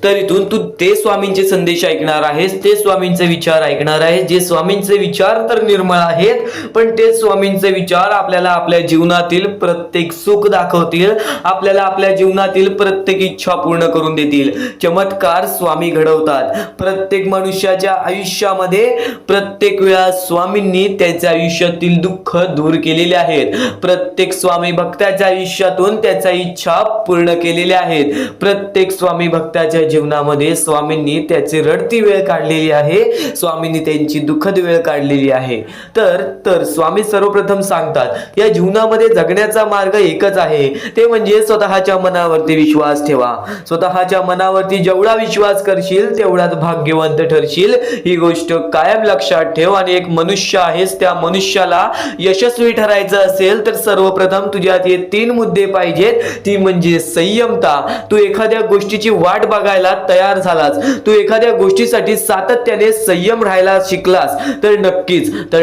इथून तू ते स्वामींचे संदेश ऐकणार आहेस, ते स्वामींचे विचार ऐकणार आहेस, जे स्वामींचे विचार तर निर्मळ आहेत, पण ते स्वामींचे विचार आपल्याला आपल्या जीवनातील प्रत्येक सुख दाखवतील, आपल्याला आपल्या जीवनातील प्रत्येक इच्छा पूर्ण करून देतील। चमत्कार स्वामी घडवतात। प्रत्येक मनुष्याच्या आयुष्यामध्ये प्रत्येक वेळा स्वामींनी त्याच्या आयुष्यातील दुःख दूर केलेले आहेत। प्रत्येक स्वामी भक्ताच्या आयुष्यातून त्याच्या इच्छा पूर्ण केलेल्या आहेत। प्रत्येक स्वामी भक्ताच्या जीवनामध्ये स्वामींनी त्याची रडती वेळ काढलेली आहे, स्वामींनी त्यांची दुःखद वेळ काढलेली आहे। तर स्वामी सर्वप्रथम सांगतात, या जीवनामध्ये जगण्याचा मार्ग एकच आहे, ते म्हणजे स्वतःच्या मनावरती विश्वास ठेवा। स्वतःच्या मनावरती जेवढा विश्वास करशील तेवढाच भाग्यवंत ठरशील, ही गोष्ट कायम लक्षात ठेव। आणि एक मनुष्य आहेस, त्या मनुष्याला यशस्वी ठरायचं असेल तर सर्वप्रथम तुझ्यात हे 3 मुद्दे पाहिजेत, ती म्हणजे संयमता। तू एखाद्या गोष्टीची वाट बघायला तयार झालास, तू एखाद्या गोष्टीसाठी सातत्याने संयम राहायला शिकलास, तर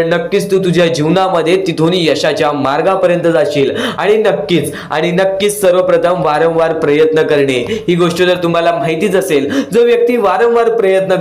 नक्कीच तू तुझ्या जीवनामध्ये तिथून यशाच्या मार्गापर्यंत जाशील। आणि नक्कीच सर्वप्रथम वारंवार प्रयत्न करणे, ही गोष्ट जर तुम्हाला माहितीच असेल, जो व्यक्ती वारंवार प्रयत्न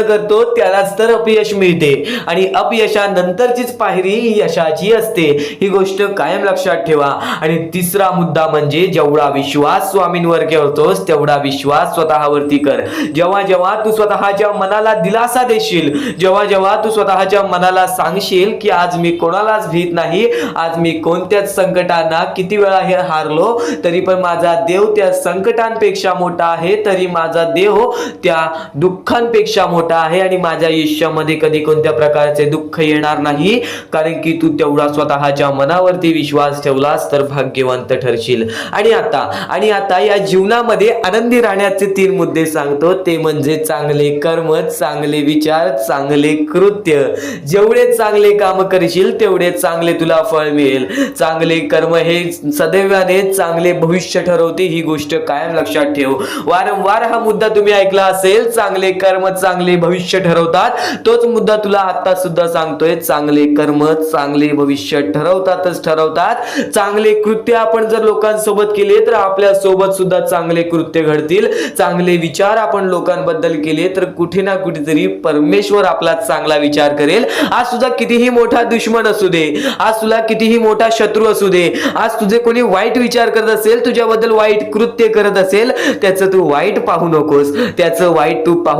करतो त्यालाच तर अपयश मिळते, आणि अपयशानंतरचीच पायरी ही यशाची असते, ही गोष्ट कायम लक्षात ठेवा। आणि तिसरा मुद्दा म्हणजे जेवढा विश्वास स्वामींवर करतोस तेवढा विश्वास स्वतःवरती कर। जेव्हा तू स्वतःच्या मनाला दिलासा देशील, जेव्हा तू स्वतःच्या मनाला सांगशील की आज मी कोणालाच भीत नाही, आज मी कोणत्याच संकटांना किती वेळा हे हारलो तरी पण माझा देव त्या संकटांपेक्षा मोठा आहे, तरी माझा देव त्या दुःखांपेक्षा मोठा आहे, आणि माझ्या आयुष्यामध्ये कधी कोणत्या प्रकारचे दुःख येणार नाही, कारण की तू तेवढा स्वतःच्या मनावरती विश्वास ठेवलास तर भाग्यवंत ठरशील। आणि आता या जीवनामध्ये आनंदी राहण्याचे 3 मुद्दे सांगतो, ते म्हणजे चांगले कर्म, चांगले विचार, चांगले कृत्य। जेवढे चांगले काम करशील तेवढे चांगले तुला फळ मिळेल। चांगले कर्म हे सदैवाने चांगले भविष्य ठरवते, ही गोष्ट कायम लक्षात ठेव। वारंवार हा मुद्दा तुम्ही ऐकला असेल, चांगले कर्म चांगले भविष्य ठरवतात, तोच मुद्दा तुला आता सुद्धा सांगतोय, चांगले कर्म चांगले भविष्य ठरवतात। चांगले कृत्य आपण जर लोकांसोबत केले तर आपल्या सोबत सुद्धा चांगले कृत्य घडतील। चांगले विचार आपण लोकांबद्दल केले तर कुठे ना कुठेतरी परमेश्वर आपला चांगला विचार करेल। आज तुझा कितीही मोठा दुश्मन असू दे, आज तुला कितीही मोठा शत्रू असू दे, आज तुझे कोणी वाईट विचार करत असेल, तुझ्याबद्दल वाईट कृत्य करत असेल, त्याचं तू वाईट पाहू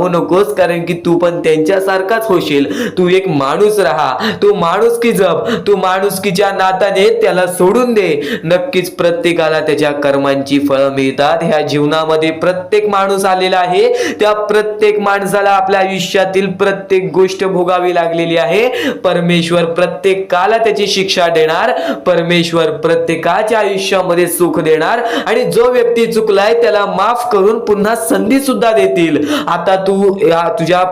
नकोस, कारण की तू पण त्यांच्यासारखाच होशील। तू एक माणूस राहा, तू माणुसकी जप, तू माणुसकीच्या नात्याने त्याला सोडून दे। नक्कीच प्रत्येकाला त्याच्या कर्मांची फळं मिळतात। ह्या जीवनामध्ये प्रत्येक माणूस आलेला आहे, त्या प्रत्येक माणसाला आपल्या आयुष्यातील प्रत्येक गोष्ट भोगावी लागलेली आहे। परमेश्वर प्रत्येकाला त्याची शिक्षा देणार, परमेश्वर प्रत्येकाच्या आयुष्यामध्ये सुख देणार, आणि जो व्यक्ती चुकलाय त्याला माफ करून पुन्हा संधी सुद्धा देतील। आता तू तुझ्या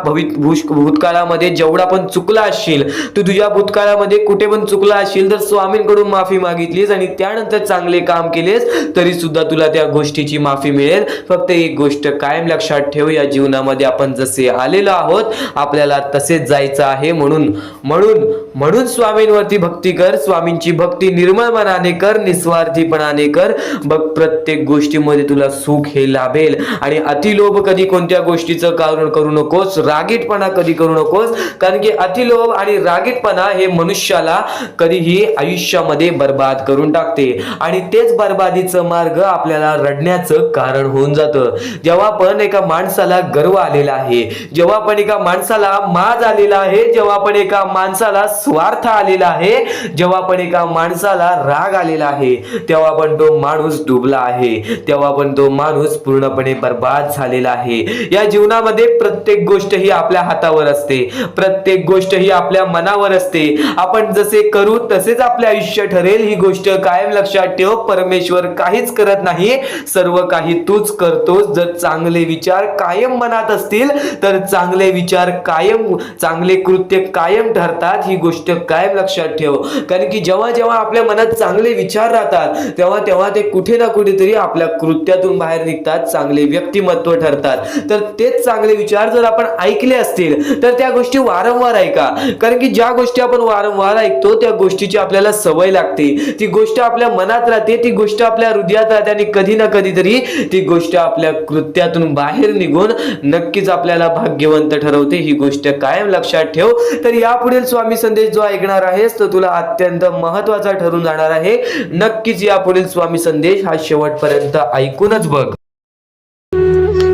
भूतकाळामध्ये जेवढा पण चुकला असशील, तू तुझ्या भूतकाळामध्ये कुठे पण चुकला असशील तर स्वामींकडून माफी मागितलीस आणि त्यानंतर चांगले काम केलेस तरी सुद्धा तुला त्या गोष्टीची माफी मिळेल। फक्त एक गोष्ट कायम लक्षात ठेव, या जीवनामध्ये आपण जसे आलेलो आहोत आपल्याला तसेच जायचं आहे। म्हणून स्वामींवरती भक्ती कर, स्वामींची भक्ती निर्मळ मनाने कर, निस्वार्थीपणाने कर, बघ प्रत्येक गोष्टीमध्ये तुला सुख हे लाभेल। आणि अतिलोभ कधी कोणत्या गोष्टीचं कारण करू नकोस, रागीटपणा कधी करू नकोस, कारण की अतिलोभ आणि रागीटपणा हे मनुष्याला कधीही आयुष्यामध्ये बर्बाद करून टाकते, आणि तेच बर्बादीचं मार्ग आपल्याला आपल्याला रडण्याचं कारण होऊन जातं. जेव्हा पण एका माणसाला गर्व आलेला आहे, जेव्हा पण एका माणसाला माज आलेला आहे, जेव्हा पण एका माणसाला स्वार्थ आलेला आहे, जेव्हा पण एका माणसाला राग आलेला आहे, तेव्हा पण तो माणूस डुबला आहे, तेव्हा पण तो माणूस पूर्णपणे बर्बाद झालेला आहे. या जीवनामध्ये प्रत्येक गोष्ट ही आपल्या हातावर असते, प्रत्येक गोष्ट ही आपल्या मनावर असते. आपण जसे करू तसेच आपले आयुष्य ठरेल, ही गोष्ट कायम लक्षात ठेव. परमेश्वर काहीच करत नाही, सर्व काही तूच करतोस. जर चांगले विचार कायम मनात असतील तर चांगले विचार कायम, चांगले कृत्य कायम ठरतात. ही गोष्ट कायम लक्षात ठेव. कारण की जेव्हा जेव्हा आपल्या मनात चांगले विचार राहतात तेव्हा तेव्हा ते कुठे ना कुठेतरी आपल्या कृत्यातून बाहेर निघतात, चांगले व्यक्तिमत्व ठरतात. तर तेच चांगले विचार जर आपण ऐकले असतील तर त्या गोष्टी वारंवार ऐका. कारण की ज्या गोष्टी आपण वारंवार ऐकतो त्या गोष्टीची आपल्याला सवय लागते, ती गोष्ट आपल्या मनात राहते, ती गोष्ट आपल्या हृदयात राहते आणि कधी ना कधीतरी ती गोष्ट आपल्या कृत्यातून बाहेर निघून नक्कीच आपल्याला भाग्यवंत ठरवते. ही गोष्ट कायम लक्षात ठेव. तर यापुढील स्वामी संदेश जो ऐकणार आहेस तो तुला अत्यंत महत्वाचा ठरून जाणार आहे. नक्कीच यापुढील स्वामी संदेश हा शेवटपर्यंत ऐकूनच बघ.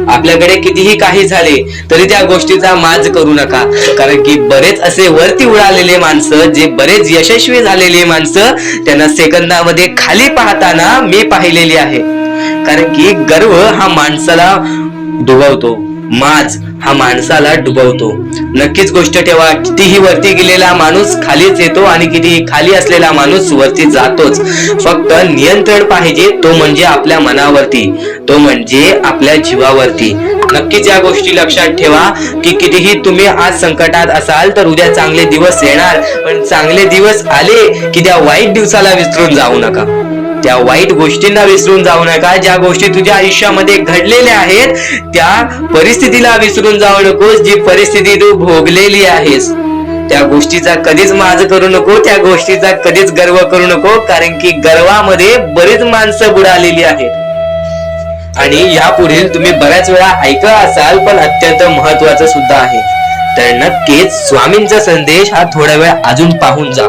आपल्याकडे कितीही काही झाले तरी त्या गोष्टीचा माज करू नका. कारण की बरेच असे वरती उडालेले माणसं, जे बरेच यशस्वी झालेले माणसं, त्यांना सेकंदामध्ये खाली पाहताना मी पाहिलेली आहे. कारण की गर्व हा माणसाला डुबवतो, माज हा माणसाला डुबवतो. नक्कीच गोष्ट ठेवा, कितीही वरती गेलेला माणूस खालीच येतो आणि कितीही खाली असलेला माणूस वरती जातोच. फक्त नियंत्रण पाहिजे, तो म्हणजे आपल्या मनावरती, तो म्हणजे आपल्या जीवावरती. नक्कीच या गोष्टी लक्षात ठेवा की कितीही तुम्ही आज संकटात असाल तर उद्या चांगले दिवस येणार. पण चांगले दिवस आले की त्या वाईट दिवसाला विसरून जाऊ नका, त्या वाईट गोष्टींना विसरून जाऊ नका. ज्या गोष्टी तुझ्या आयुष्यामध्ये घडलेल्या आहेत त्या परिस्थितीला विसरून जाऊ नकोस. जी परिस्थिती तू भोगलेली आहेस त्या गोष्टीचा कधीच माज करू नको, त्या गोष्टीचा कधीच गर्व करू नको. कारण की गर्वामध्ये बरीच माणसं बुडालेली आहेत. आणि यापुढील तुम्ही बऱ्याच वेळा ऐकला असाल, पण अत्यंत महत्वाचं सुद्धा आहे. तर नक्कीच स्वामींचा संदेश हा थोडा वेळ अजून पाहून जा.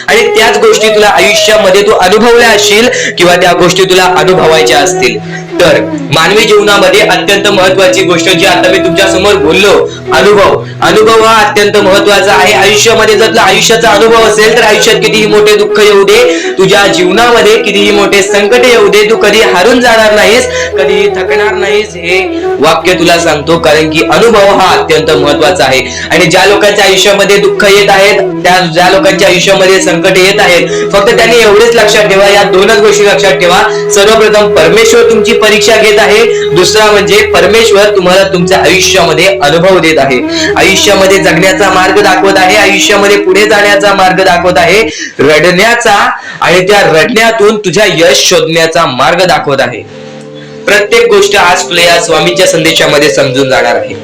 आणि त्याच गोष्टी तुला आयुष्यामध्ये तू अनुभवल्या असशील किंवा त्या गोष्टी तुला अनुभवायच्या असतील. तर मानवी जीवनामध्ये अत्यंत महत्वाची गोष्ट जी आता मी तुमच्या समोर बोललो, अनुभव हा अत्यंत महत्वाचा आहे आयुष्यामध्ये. जर तुला आयुष्याचा अनुभव असेल तर आयुष्यात कितीही मोठे दुःख येऊ दे, तुझ्या जीवनामध्ये कितीही मोठे संकट येऊ दे, तू कधी हारून जाणार नाहीस, कधीही थकणार नाहीस. हे वाक्य तुला सांगतो. कारण की अनुभव हा अत्यंत महत्वाचा आहे. आणि ज्या लोकांच्या आयुष्यामध्ये दुःख येत आहेत, ज्या लोकांच्या आयुष्यामध्ये संकट येत आहेत, फक्त त्यांनी एवढेच लक्षात ठेवा, या दोनच गोष्टी लक्षात ठेवा. सर्वप्रथम परमेश्वर तुमची परीक्षा घेत आहे, दुसरा म्हणजे परमेश्वर तुम्हाला तुमच्या आयुष्यामध्ये अनुभव देत आहे, आयुष्यामध्ये जगण्याचा मार्ग दाखवत आहे, आयुष्यामध्ये पुढे जाण्याचा मार्ग दाखवत आहे, रडण्याचा आणि त्या रडण्यातून तुझ्या यश शोधण्याचा मार्ग दाखवत आहे. प्रत्येक गोष्ट आज तुला या स्वामींच्या संदेशामध्ये समजून जाणार आहे.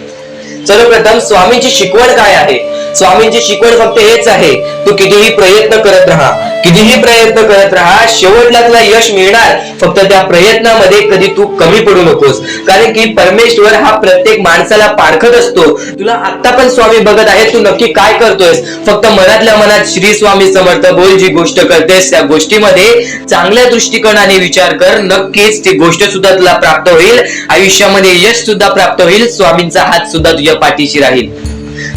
सर्वप्रथम स्वामींची शिकवण काय आहे? स्वामींची शिकवण फक्त हेच आहे, तू कितीही प्रयत्न करत राहा, कितीही प्रयत्न करत राहा, शेवटला तुला यश मिळणार. फक्त त्या प्रयत्नामध्ये कधी तू कमी पडू नकोस. कारण की परमेश्वर हा प्रत्येक माणसाला पारखत असतो. तुला आता पण स्वामी बघत आहे, तू नक्की काय करतोयस. फक्त मनातल्या मनात श्री स्वामी समर्थ बोल. जी गोष्ट करतेस त्या गोष्टीमध्ये चांगल्या दृष्टिकोनाने विचार कर, नक्कीच ती गोष्ट सुद्धा तुला प्राप्त होईल, आयुष्यामध्ये यश सुद्धा प्राप्त होईल, स्वामींचा हात सुद्धा तुझ्या पाठीशी राहील.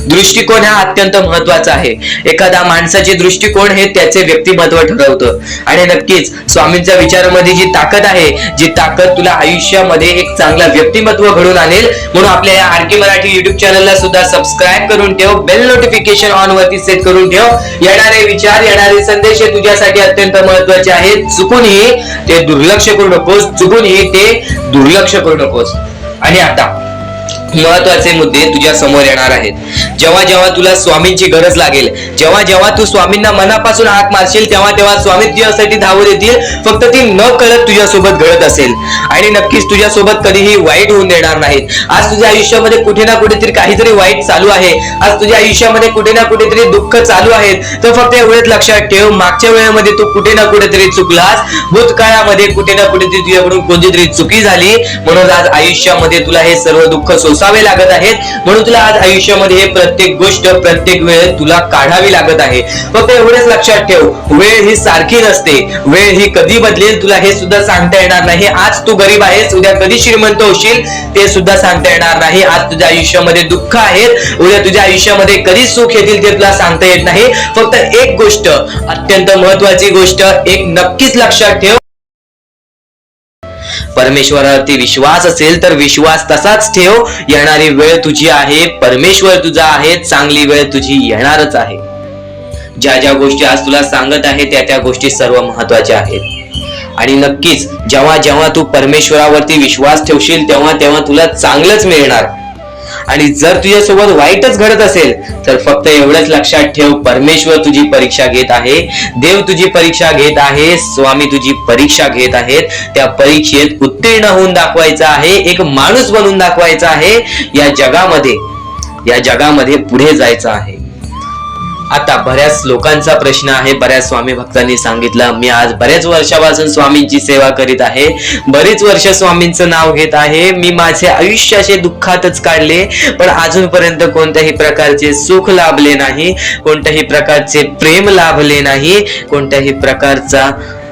दृष्टिकोन हा अत्यंत महत्वाचा आहे. एखादा माणसाचे दृष्टिकोन हे त्याचे व्यक्तिमत्व ठरवतं. आणि नक्कीच स्वामींच्या विचारामध्ये जी ताकद आहे, जी ताकद तुला आयुष्यामध्ये एक चांगला व्यक्तिमत्व घडून आणेल. म्हणून आपल्या या आरके मराठी युट्यूब चॅनलला सुद्धा सबस्क्राईब करून ठेव, बेल नोटिफिकेशन ऑन वरती सेट करून ठेव. येणारे विचार, येणारे संदेश हे तुझ्यासाठी अत्यंत महत्वाचे आहेत. चुकूनही ते दुर्लक्ष करू नकोस, चुकूनही ते दुर्लक्ष करू नकोस. आणि आता महत्वाचे मुद्दे तुझ्या समोर येणार आहेत. जेव्हा जेव्हा तुला स्वामींची गरज लागेल, जेव्हा जेव्हा तू स्वामींना मनापासून हाक मारशील, तेव्हा तेव्हा स्वामी तुझ्यासाठी धावत येतील. फक्त ती न कळत तुझ्यासोबत घडत असेल आणि नक्कीच तुझ्यासोबत कधीही वाईट होऊन देणार नाहीत. आज तुझ्या आयुष्यामध्ये कुठे ना कुठेतरी काहीतरी वाईट चालू आहे, आज तुझ्या आयुष्यामध्ये कुठे ना कुठेतरी दुःख चालू आहेत, तर फक्त एवढेच लक्षात ठेव, मागच्या वेळेमध्ये तू कुठे ना कुठेतरी चुकलास, भूतकाळामध्ये कुठे ना कुठेतरी तुझ्याकडून कोणतीतरी चुकी झाली, म्हणून आज आयुष्यामध्ये तुला हे सर्व दुःख भोगावे लागत आहेत, म्हणून तुला आज आयुष्यामध्ये हे प्रत्येक गोष्ट प्रत्येक वेळ तुला काढावी लागत आहे. फक्त एवढेच लक्षात ठेव, वेळ ही सारखी नसते, वेळ ही कधी बदलेल तुला हे सुद्धा सांगता येणार नाही. आज तू गरीब आहेस, उद्या कधी श्रीमंत होशील ते सुद्धा सांगता येणार नाही. आज तुझ्या आयुष्यामध्ये दुःख आहेत, उद्या तुझ्या आयुष्यामध्ये कधी सुख येतील ते तुला सांगता येत नाही. फक्त एक गोष्ट, अत्यंत महत्वाची गोष्ट एक नक्कीच लक्षात ठेव, परमेश्वरावरती विश्वास असेल तर विश्वास तसाच ठेव. येणारी वेळ तुझी आहे, परमेश्वर तुझा आहे, चांगली वेळ तुझी येणारच आहे. ज्या ज्या गोष्टी आज तुला सांगत आहे त्या त्या गोष्टी सर्व महत्वाच्या आहेत. आणि नक्कीच जेव्हा जेव्हा तू परमेश्वरावरती विश्वास ठेवशील तेव्हा तेव्हा तुला चांगलंच मिळणार. आणि जर तुझ्यासोबत वाईटच घडत असेल तर फक्त एवढंच लक्षात ठेव, परमेश्वर तुझी परीक्षा घेत आहे, देव तुझी परीक्षा घेत आहे, स्वामी तुझी परीक्षा घेत आहेत. त्या परीक्षेत उत्तीर्ण होऊन दाखवायचं आहे, एक माणूस बनून दाखवायचा आहे. या जगामध्ये पुढे जायचं आहे. आता बऱ्याच लोकांचा प्रश्न आहे, बऱ्याच स्वामी भक्तांनी सांगितलं, मी आज बऱ्याच वर्षापासून स्वामींची सेवा करीत आहे, बरीच वर्ष स्वामींचं नाव घेत आहे, मी माझे आयुष्य असे दुःखातच काढले, पण अजूनपर्यंत कोणत्याही प्रकारचे सुख लाभले नाही, कोणत्याही प्रकारचे प्रेम लाभले नाही, कोणत्याही प्रकारचा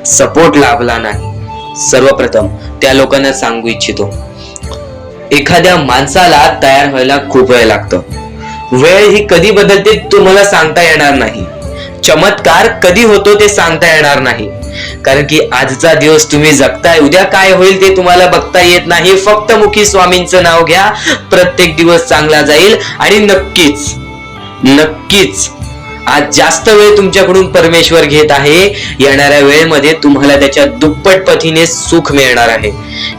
सपोर्ट लाभला नाही. सर्वप्रथम त्या लोकांना सांगू इच्छितो, एखाद्या माणसाला तयार व्हायला खूप वेळ लागतो. वेळ ही कधी बदलते तुम्हाला सांगता येणार नाही. चमत्कार कधी होतो ते सांगता येणार नाही, कारण की आजचा दिवस तुम्ही जगताय, उद्या काय होईल ते तुम्हाला बघता येत नाही. फक्त मुखी स्वामींचं नाव घ्या, प्रत्येक दिवस चांगला जाईल. आणि नक्कीच नक्कीच आज जास्त वेळ तुमच्याकडून परमेश्वर घेत आहे, येणाऱ्या वेळेमध्ये तुम्हाला त्याच्या दुप्पट पटीने सुख मिळणार आहे.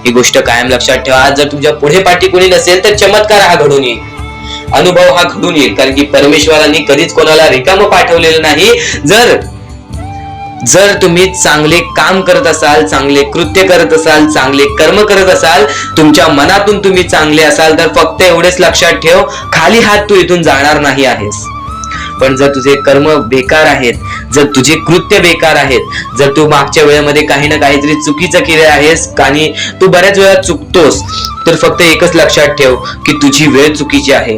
ही गोष्ट कायम लक्षात ठेवा. आज जर तुमच्या पुढे पाठी कोणी नसेल तर चमत्कार हा घडून येईल, अनुभव हा घडून येईल, कारण की परमेश्वरांनी कधीच कोणाला रिकामं पाठवलेलं नाही. जर तुम्ही चांगले काम करत असाल, चांगले कृत्य करत असाल, चांगले कर्म करत असाल, तुमच्या मनातून तुम्ही चांगले असाल तर फक्त एवढेच लक्षात ठेव, खाली हात तू इथून जाणार नाही आहेस. पण जर तुझे कर्म बेकार आहेत, जर तुझे कृत्य बेकार आहेत, जर तू मागच्या वेळेमध्ये काही ना काहीतरी चुकीचं केलं आहेस आणि तू बऱ्याच वेळा चुकतोस, तर फक्त एकच लक्षात ठेव की तुझी वेळ चुकीची आहे,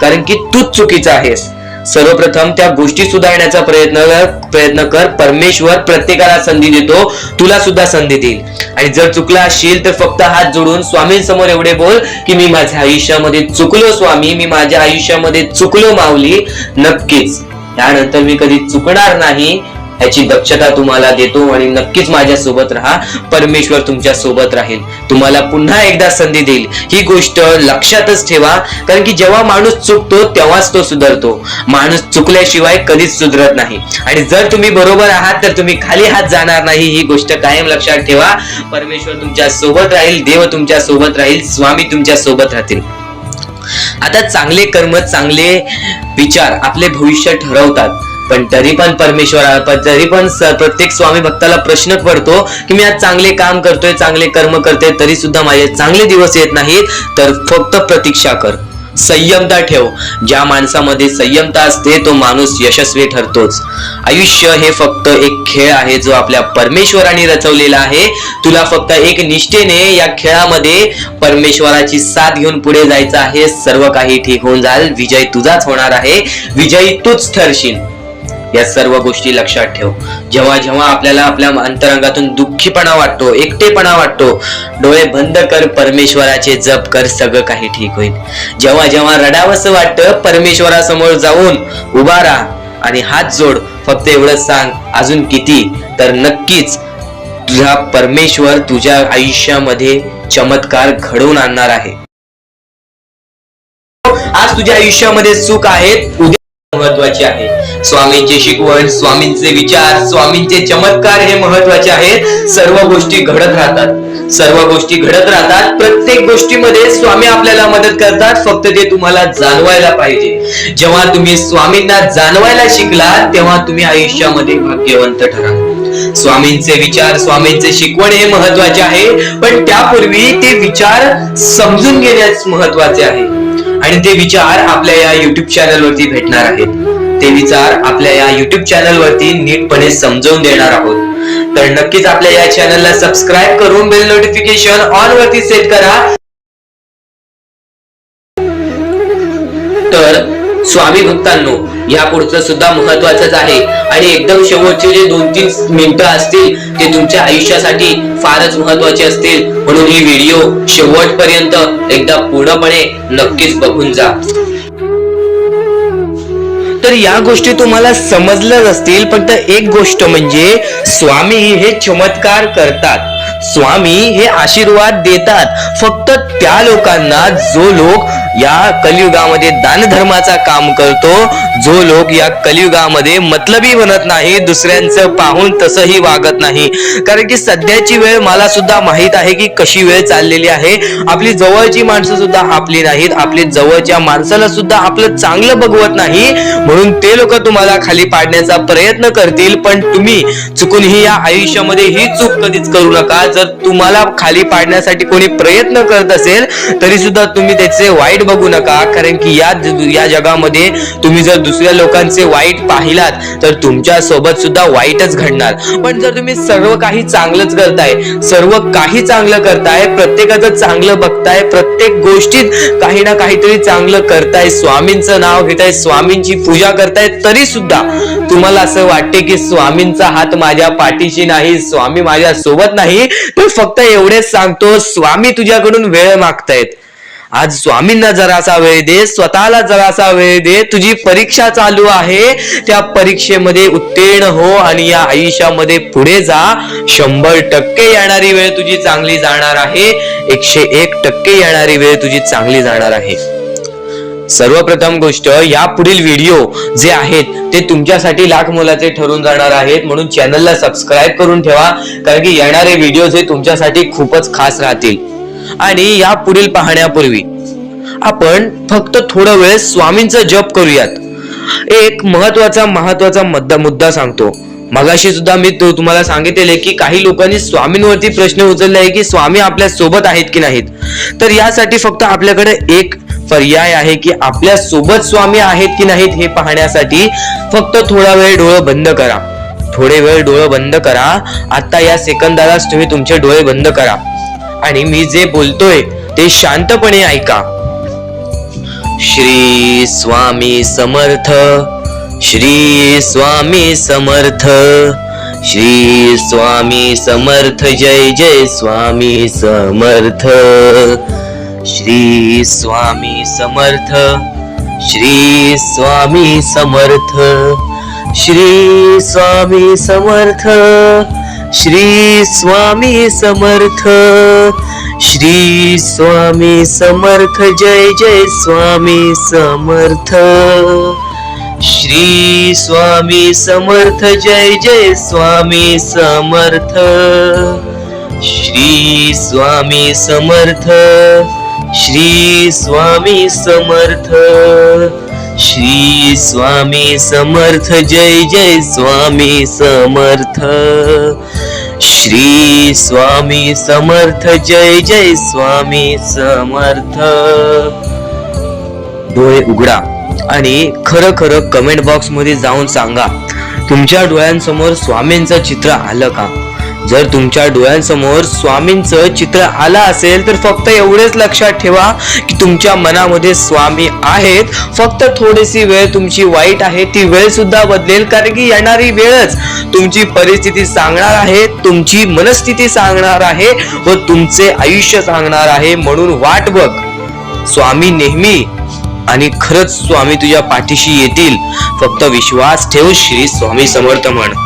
कारण की तूच चुकीचा आहेस. सर्वप्रथम त्या गोष्टी सुधारण्याचा प्रयत्न कर. परमेश्वर प्रत्येकाला संधी देतो, तुला सुद्धा संधी देईल. आणि जर चुकला असशील तर फक्त हात जोडून स्वामींसमोर एवढे बोल की मी माझ्या आयुष्यामध्ये चुकलो स्वामी, मी माझ्या आयुष्यामध्ये चुकलो माऊली. नक्कीच त्यानंतर मी कधी चुकणार नाही याची दक्षता तुम्हाला देतो. आणि नक्कीच माझ्या सोबत राहा, परमेश्वर तुमच्या सोबत राहील, तुम्हाला पुन्हा एकदा संधी देईल. ही गोष्ट लक्षातच ठेवा, कारण की जेव्हा माणूस चुकतो तेव्हाच तो सुधारतो, माणूस चुकल्याशिवाय कधीच सुधरत नाही. आणि जर तुम्ही बरोबर आहात तर तुम्ही खाली हात जाणार नाही, ही गोष्ट कायम लक्षात ठेवा. परमेश्वर तुमच्या सोबत राहील, देव तुमच्या सोबत राहील, स्वामी तुमच्या सोबत राहतील. आता चांगले कर्म, चांगले विचार आपले भविष्य ठरवतात, पण तरी पण प्रत्येक स्वामी भक्ताला प्रश्न पडतो की मी आज चांगले काम करतोय, चांगले कर्म करतोय, तरी सुद्धा माझे चांगले दिवस येत नाहीत. तर फक्त प्रतीक्षा कर, संयमता ठेव. ज्या माणसामध्ये संयमता असते तो माणूस यशस्वी ठरतोच. आयुष्य हे फक्त एक खेळ आहे जो आपल्या परमेश्वराने रचवलेला आहे. तुला फक्त एक निष्ठेने या खेळामध्ये परमेश्वराची साथ घेऊन पुढे जायचं आहे. सर्व काही ठीक होऊन जाईल, विजय तुझाच होणार आहे, विजयी तूच ठरशील. या सर्व गोष्टी लक्षात ठेव. जेव्हा जेव्हा आपल्याला आपल्या अंतरंगातून दुःखीपणा वाटतो, एकटेपणा वाटतो, डोळे बंद कर, परमेश्वराचे जप कर, सगळं काही ठीक होईल. जेव्हा जेव्हा रडावंसं वाटतं, परमेश्वरासमोर जाऊन उभा राहा आणि हात जोड. फक्त एवढंच सांग, अजून किती, तर नक्कीच तुझा परमेश्वर तुझ्या आयुष्यामध्ये चमत्कार घडवून आणणार आहे. आज तुझ्या आयुष्यामध्ये सुख आहेत, उद्या महत्वाचे आहे. स्वामींची शिकवण, स्वामींचे विचार, स्वामींचे चमत्कार हे महत्वाचे आहेत. सर्व गोष्टी घडत राहतात, सर्व गोष्टी घडत राहतात. प्रत्येक गोष्टीमध्ये स्वामी आपल्याला मदत करतात, फक्त ते तुम्हाला जाणवायला पाहिजे. जेव्हा तुम्ही स्वामींना जाणवायला शिकला तेव्हा तुम्ही आयुष्यामध्ये भाग्यवंत ठरा. स्वामींचे विचार, स्वामींचे शिकवण हे महत्वाचे आहे, पण त्यापूर्वी ते विचार समजून घेण्यास महत्वाचे आहे. आणि ते विचार आपल्या या युट्यूब चॅनल वरती भेटणार आहेत. ते विचार आपल्या या युट्यूब चॅनल वरती नीटपणे समजावून देणार आहोत. तर नक्कीच आपल्या या चॅनलला सबस्क्राईब करून बेल नोटिफिकेशन ऑन वरती सेट करा. तर स्वामी भक्तांनो, या पुढचं सुद्धा महत्वाचंच आहे आणि एकदम शेवटचे जे 2-3 मिनिटं असतील ते तुमच्या आयुष्यासाठी फारच महत्वाचे असतील, म्हणून ही व्हिडिओ शेवटपर्यंत एकदा पूर्णपणे नक्कीच बघून जा. तर या गोष्टी तुम्हाला समजल्याच असतील, फक्त एक गोष्ट म्हणजे स्वामी हे चमत्कार करतात, स्वामी हे आशीर्वाद देतात फक्त त्या लोकांना जो लोक या कलियुगामध्ये दानधर्माचा काम करतो, जो लोक या कलियुगामध्ये मतलबी बनत नाही, दुसऱ्यांचं पाहून तसंही वागत नाही. कारण की सध्याची वेळ मला सुद्धा माहित आहे की कशी वेळ चाललेली आहे. आपली जवळची माणसं सुद्धा आपली नाहीत, आपली जवळच्या माणसाला सुद्धा आपलं चांगलं बघवत नाही, म्हणून ते लोक तुम्हाला खाली पाडण्याचा प्रयत्न करतील. पण तुम्ही चुकूनही या आयुष्यामध्ये ही चूक कधीच करू नका. जर तुम्हाला खाली पाडण्यासाठी कोणी प्रयत्न करत असेल तरी सुद्धा तुम्ही त्याचे वाईट बघू नका, कारण की या जगामध्ये तुम्ही जर दुसऱ्या लोकांचे वाईट पाहिलात तर तुमच्या सोबत सुद्धा वाईटच घडणार. पण जर तुम्ही सर्व काही चांगलंच करताय, सर्व काही चांगलं करताय, प्रत्येकाचं चांगलं बघताय, प्रत्येक गोष्टीत काही ना काहीतरी चांगलं करताय, स्वामींचं नाव घेताय, स्वामींची पूजा करताय, तरी सुद्धा तुम्हाला असं वाटते की स्वामींचा हात माझ्या पाठीशी नाही, स्वामी माझ्या सोबत नाही, तर फक्त एवढेच सांगतो, स्वामी तुझ्याकडून वेळ मागतायत. आज स्वामींना जरासा वेळ दे, स्वतःला जरासा वेळ दे. तुझी परीक्षा चालू आहे, त्या परीक्षेमध्ये उत्तीर्ण हो आणि या आयुष्यामध्ये पुढे जा. 100% येणारी वेळ तुझी चांगली जाणार आहे, 101% येणारी वेळ तुझी चांगली जाणार आहे. सर्वप्रथम गोष्ट, या पुढील व्हिडिओ जे आहेत ते तुमच्यासाठी लाख मोलाचे ठरून जाणार आहेत, म्हणून चॅनलला सबस्क्राईब करून ठेवा, कारण की येणारे व्हिडिओ हे तुमच्यासाठी खूपच खास राहतील. आणि या पुढील पाहण्यापूर्वी आपण फक्त थोडा वेळ स्वामींचा जप करूयात. एक महत्वाचा मुद्दा सांगतो. मगाशी सुद्धा मी तुम्हाला सांगितले की काही लोकांनी स्वामींवरती प्रश्न उचलले आहे की स्वामी आपल्या सोबत आहेत की नाहीत. तर यासाठी फक्त आपल्याकडे एक पर्याय आहे की आपल्या सोबत स्वामी आहेत की नाहीत हे पाहण्यासाठी फक्त थोडा वेळ डोळे बंद करा. थोडे वेळ डोळे बंद करा. आता या सेकंदालाच तुम्ही तुमचे डोळे बंद करा आणि मी जे बोलतोय ते शांतपणे ऐका. श्री स्वामी समर्थ, श्री स्वामी समर्थ, श्री स्वामी समर्थ, जय जय स्वामी समर्थ. श्री स्वामी समर्थ, श्री स्वामी समर्थ, श्री स्वामी समर्थ, श्री स्वामी समर्थ, श्री स्वामी समर्थ, जय जय स्वामी समर्थ. श्री स्वामी समर्थ, जय जय स्वामी समर्थ. श्री स्वामी समर्थ, श्री स्वामी समर्थ, श्री स्वामी समर्थ, जय जय स्वामी समर्थ. श्री स्वामी समर्थ, जय जय स्वामी समर्थ. डोळे उघडा आणि खरं कमेंट बॉक्स मध्ये जाऊन सांगा, तुमच्या डोळ्यांसमोर स्वामींचं चित्र आलं का? जर तुमच्या डोळ्यांसमोर स्वामींचं चित्र आलं असेल तर फक्त एवढेच लक्षात ठेवा की तुमच्या मनामध्ये स्वामी आहेत. फक्त थोडीशी वेळ तुमची वाईट आहे, ती वेळ सुद्धा बदलेल, कारण की येणारी वेळच तुमची परिस्थिती सांगणार आहे, तुमची मनस्थिती सांगणार आहे व तुमचे आयुष्य सांगणार आहे. म्हणून वाट बघ, स्वामी नेहमी आणि खरंच स्वामी तुझ्या पाठीशी येतील. फक्त विश्वास ठेव. श्री स्वामी समर्थ म्हण.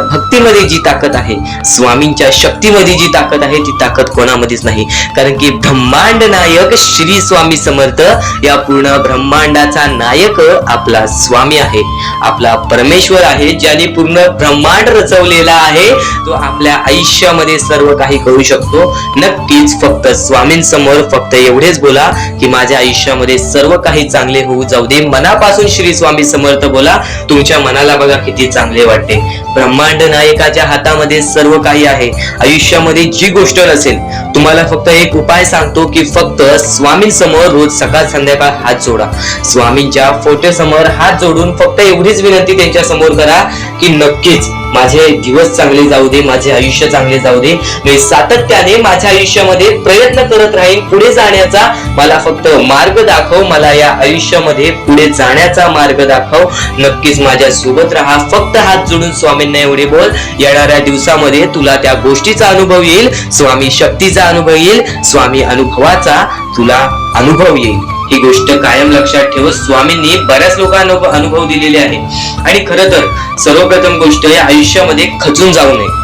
भक्तीमध्ये जी ताकद आहे, स्वामींच्या शक्तीमध्ये जी ताकद आहे, ती ताकद कोणामध्येच नाही, कारण की ब्रह्मांड नायक श्री स्वामी समर्थ, या पूर्ण ब्रह्मांडाचा नायक आपला स्वामी आहे, आपला परमेश्वर आहे, ज्याने पूर्ण ब्रह्मांड रचवलेला आहे. तो आपल्या आयुष्यामध्ये सर्व काही करू शकतो. नक्कीच फक्त स्वामींसमोर फक्त एवढेच बोला की माझ्या आयुष्यामध्ये सर्व काही चांगले होऊ जाऊ दे. मनापासून श्री स्वामी समर्थ बोला. तुमच्या मनाला बघा किती चांगले वाटते. ब्रह्मांड नायकाच्या हातामध्ये सर्व काही आहे. आयुष्यामध्ये जी गोष्ट नसेल, तुम्हाला फक्त एक उपाय सांगतो की फक्त स्वामींसमोर रोज सकाळ संध्याकाळ हात जोडा. स्वामींच्या फोटो समोर हात जोडून फक्त एवढीच विनंती त्यांच्या समोर करा की नक्कीच माझे दिवस चांगले जाऊ दे, माझे आयुष्य चांगले जाऊ दे, मी सातत्याने माझ्या आयुष्यामध्ये प्रयत्न करत राहीन पुढे जाण्याचा. मला फक्त मार्ग दाखव, मला या आयुष्यामध्ये पुढे जाण्याचा मार्ग दाखव. नक्कीच माझ्या सोबत राहा. फक्त हात जोडून स्वामींना एवढे बोल. येणाऱ्या दिवसामध्ये तुला त्या गोष्टीचा अनुभव येईल, स्वामी शक्तीचा अनुभव येईल, स्वामी अनुभवाचा तुला अनुभव येईल. ही गोष्ट कायम लक्षात ठेव. स्वामींनी बऱ्याच लोकांना अनुभव दिलेले आहे. आणि खरं तर सर्वप्रथम गोष्ट या आयुष्यामध्ये खचून जाऊ नये,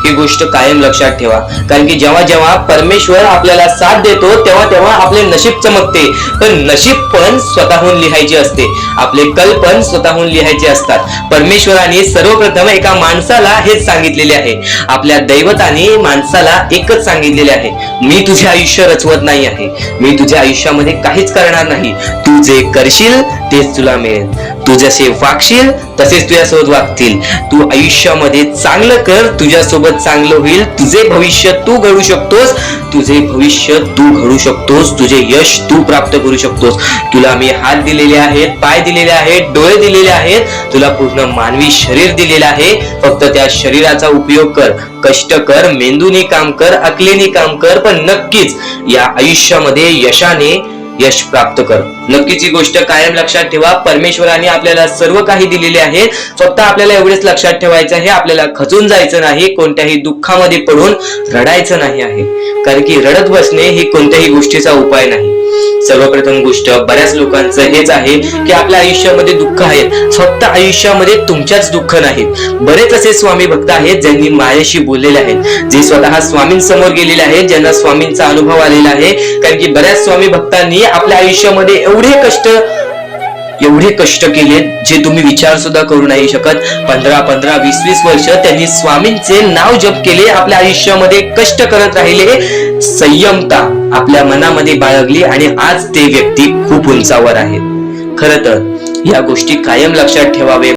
ही गोष्ट कायम लक्षात ठेवा. कारण की जेव्हा जेव्हा परमेश्वर आपल्याला साथ देतो तेव्हा तेव्हा आपले नशीब चमकते. पण नशीब पण स्वतःहून लिहायचे असते, आपले कल पण स्वतःहून लिहायचे असतात. परमेश्वराने सर्वप्रथम एका माणसाला हेच सांगितलेले आहे, आपल्या दैवताने माणसाला एकच सांगितलेले आहे, मी तुझे आयुष्य रचवत नाही आहे, मी तुझ्या आयुष्यामध्ये काहीच करणार नाही. तू जे करशील तेच तुला मिळेल. तू जसे वागशील तसेच तुझ्यासोबत वागतील. तू आयुष्यामध्ये चांगलं कर, तुझ्यासोबत चांगलं होईल. तुझे भविष्य तू घडू शकतोस, तुझे भविष्य तू घडू शकतोस, तुझे यश तू प्राप्त करू शकतोस. तुला मी हात दिलेले आहेत, पाय दिलेले आहेत, डोळे दिलेले आहेत, तुला पूर्ण मानवी शरीर दिलेलं आहे. फक्त त्या शरीराचा उपयोग कर, कष्ट कर, मेंदूने काम कर, अकलेने काम कर, पण नक्कीच या आयुष्यामध्ये यशाने यश प्राप्त कर. नक्कीच ही गोष्ट कायम लक्षात ठेवा. परमेश्वराने आपल्याला सर्व काही दिलेले आहे. फक्त आपल्याला एवढेच लक्षात ठेवायचं आहे, आपल्याला खचून जायचं नाही, कोणत्याही दुःखामध्ये पडून रडायचं नाही आहे. कारण की रडत बसणे ही कोणत्याही गोष्टीचा उपाय नाही. सर्वप्रथम गोष्ट बऱ्याच लोकांचं हेच आहे की आपल्या आयुष्यामध्ये दुःख आहेत, फक्त आयुष्यामध्ये तुमच्याच दुःख नाहीत. बरेच असे स्वामी भक्त आहेत ज्यांनी माझ्याशी बोललेले आहेत, जे स्वतः स्वामींसमोर गेलेले आहेत, ज्यांना स्वामींचा अनुभव आलेला आहे. कारण की बऱ्याच स्वामी भक्तांनी आपल्या आयुष्यामध्ये एवढे कष्ट केले जे तुम्ही विचार सुद्धा करू नाही शकत. 15, 20 वर्ष त्यांनी स्वामींचे नाव जप केले, आपल्या आयुष्यामध्ये कष्ट करत राहिले, संयमता आपल्या मनामध्ये बाळगली आणि आज ते व्यक्ती खूप उंचावर आहेत. खरं तर या गोष्टी कायम लक्षात ठेवावे.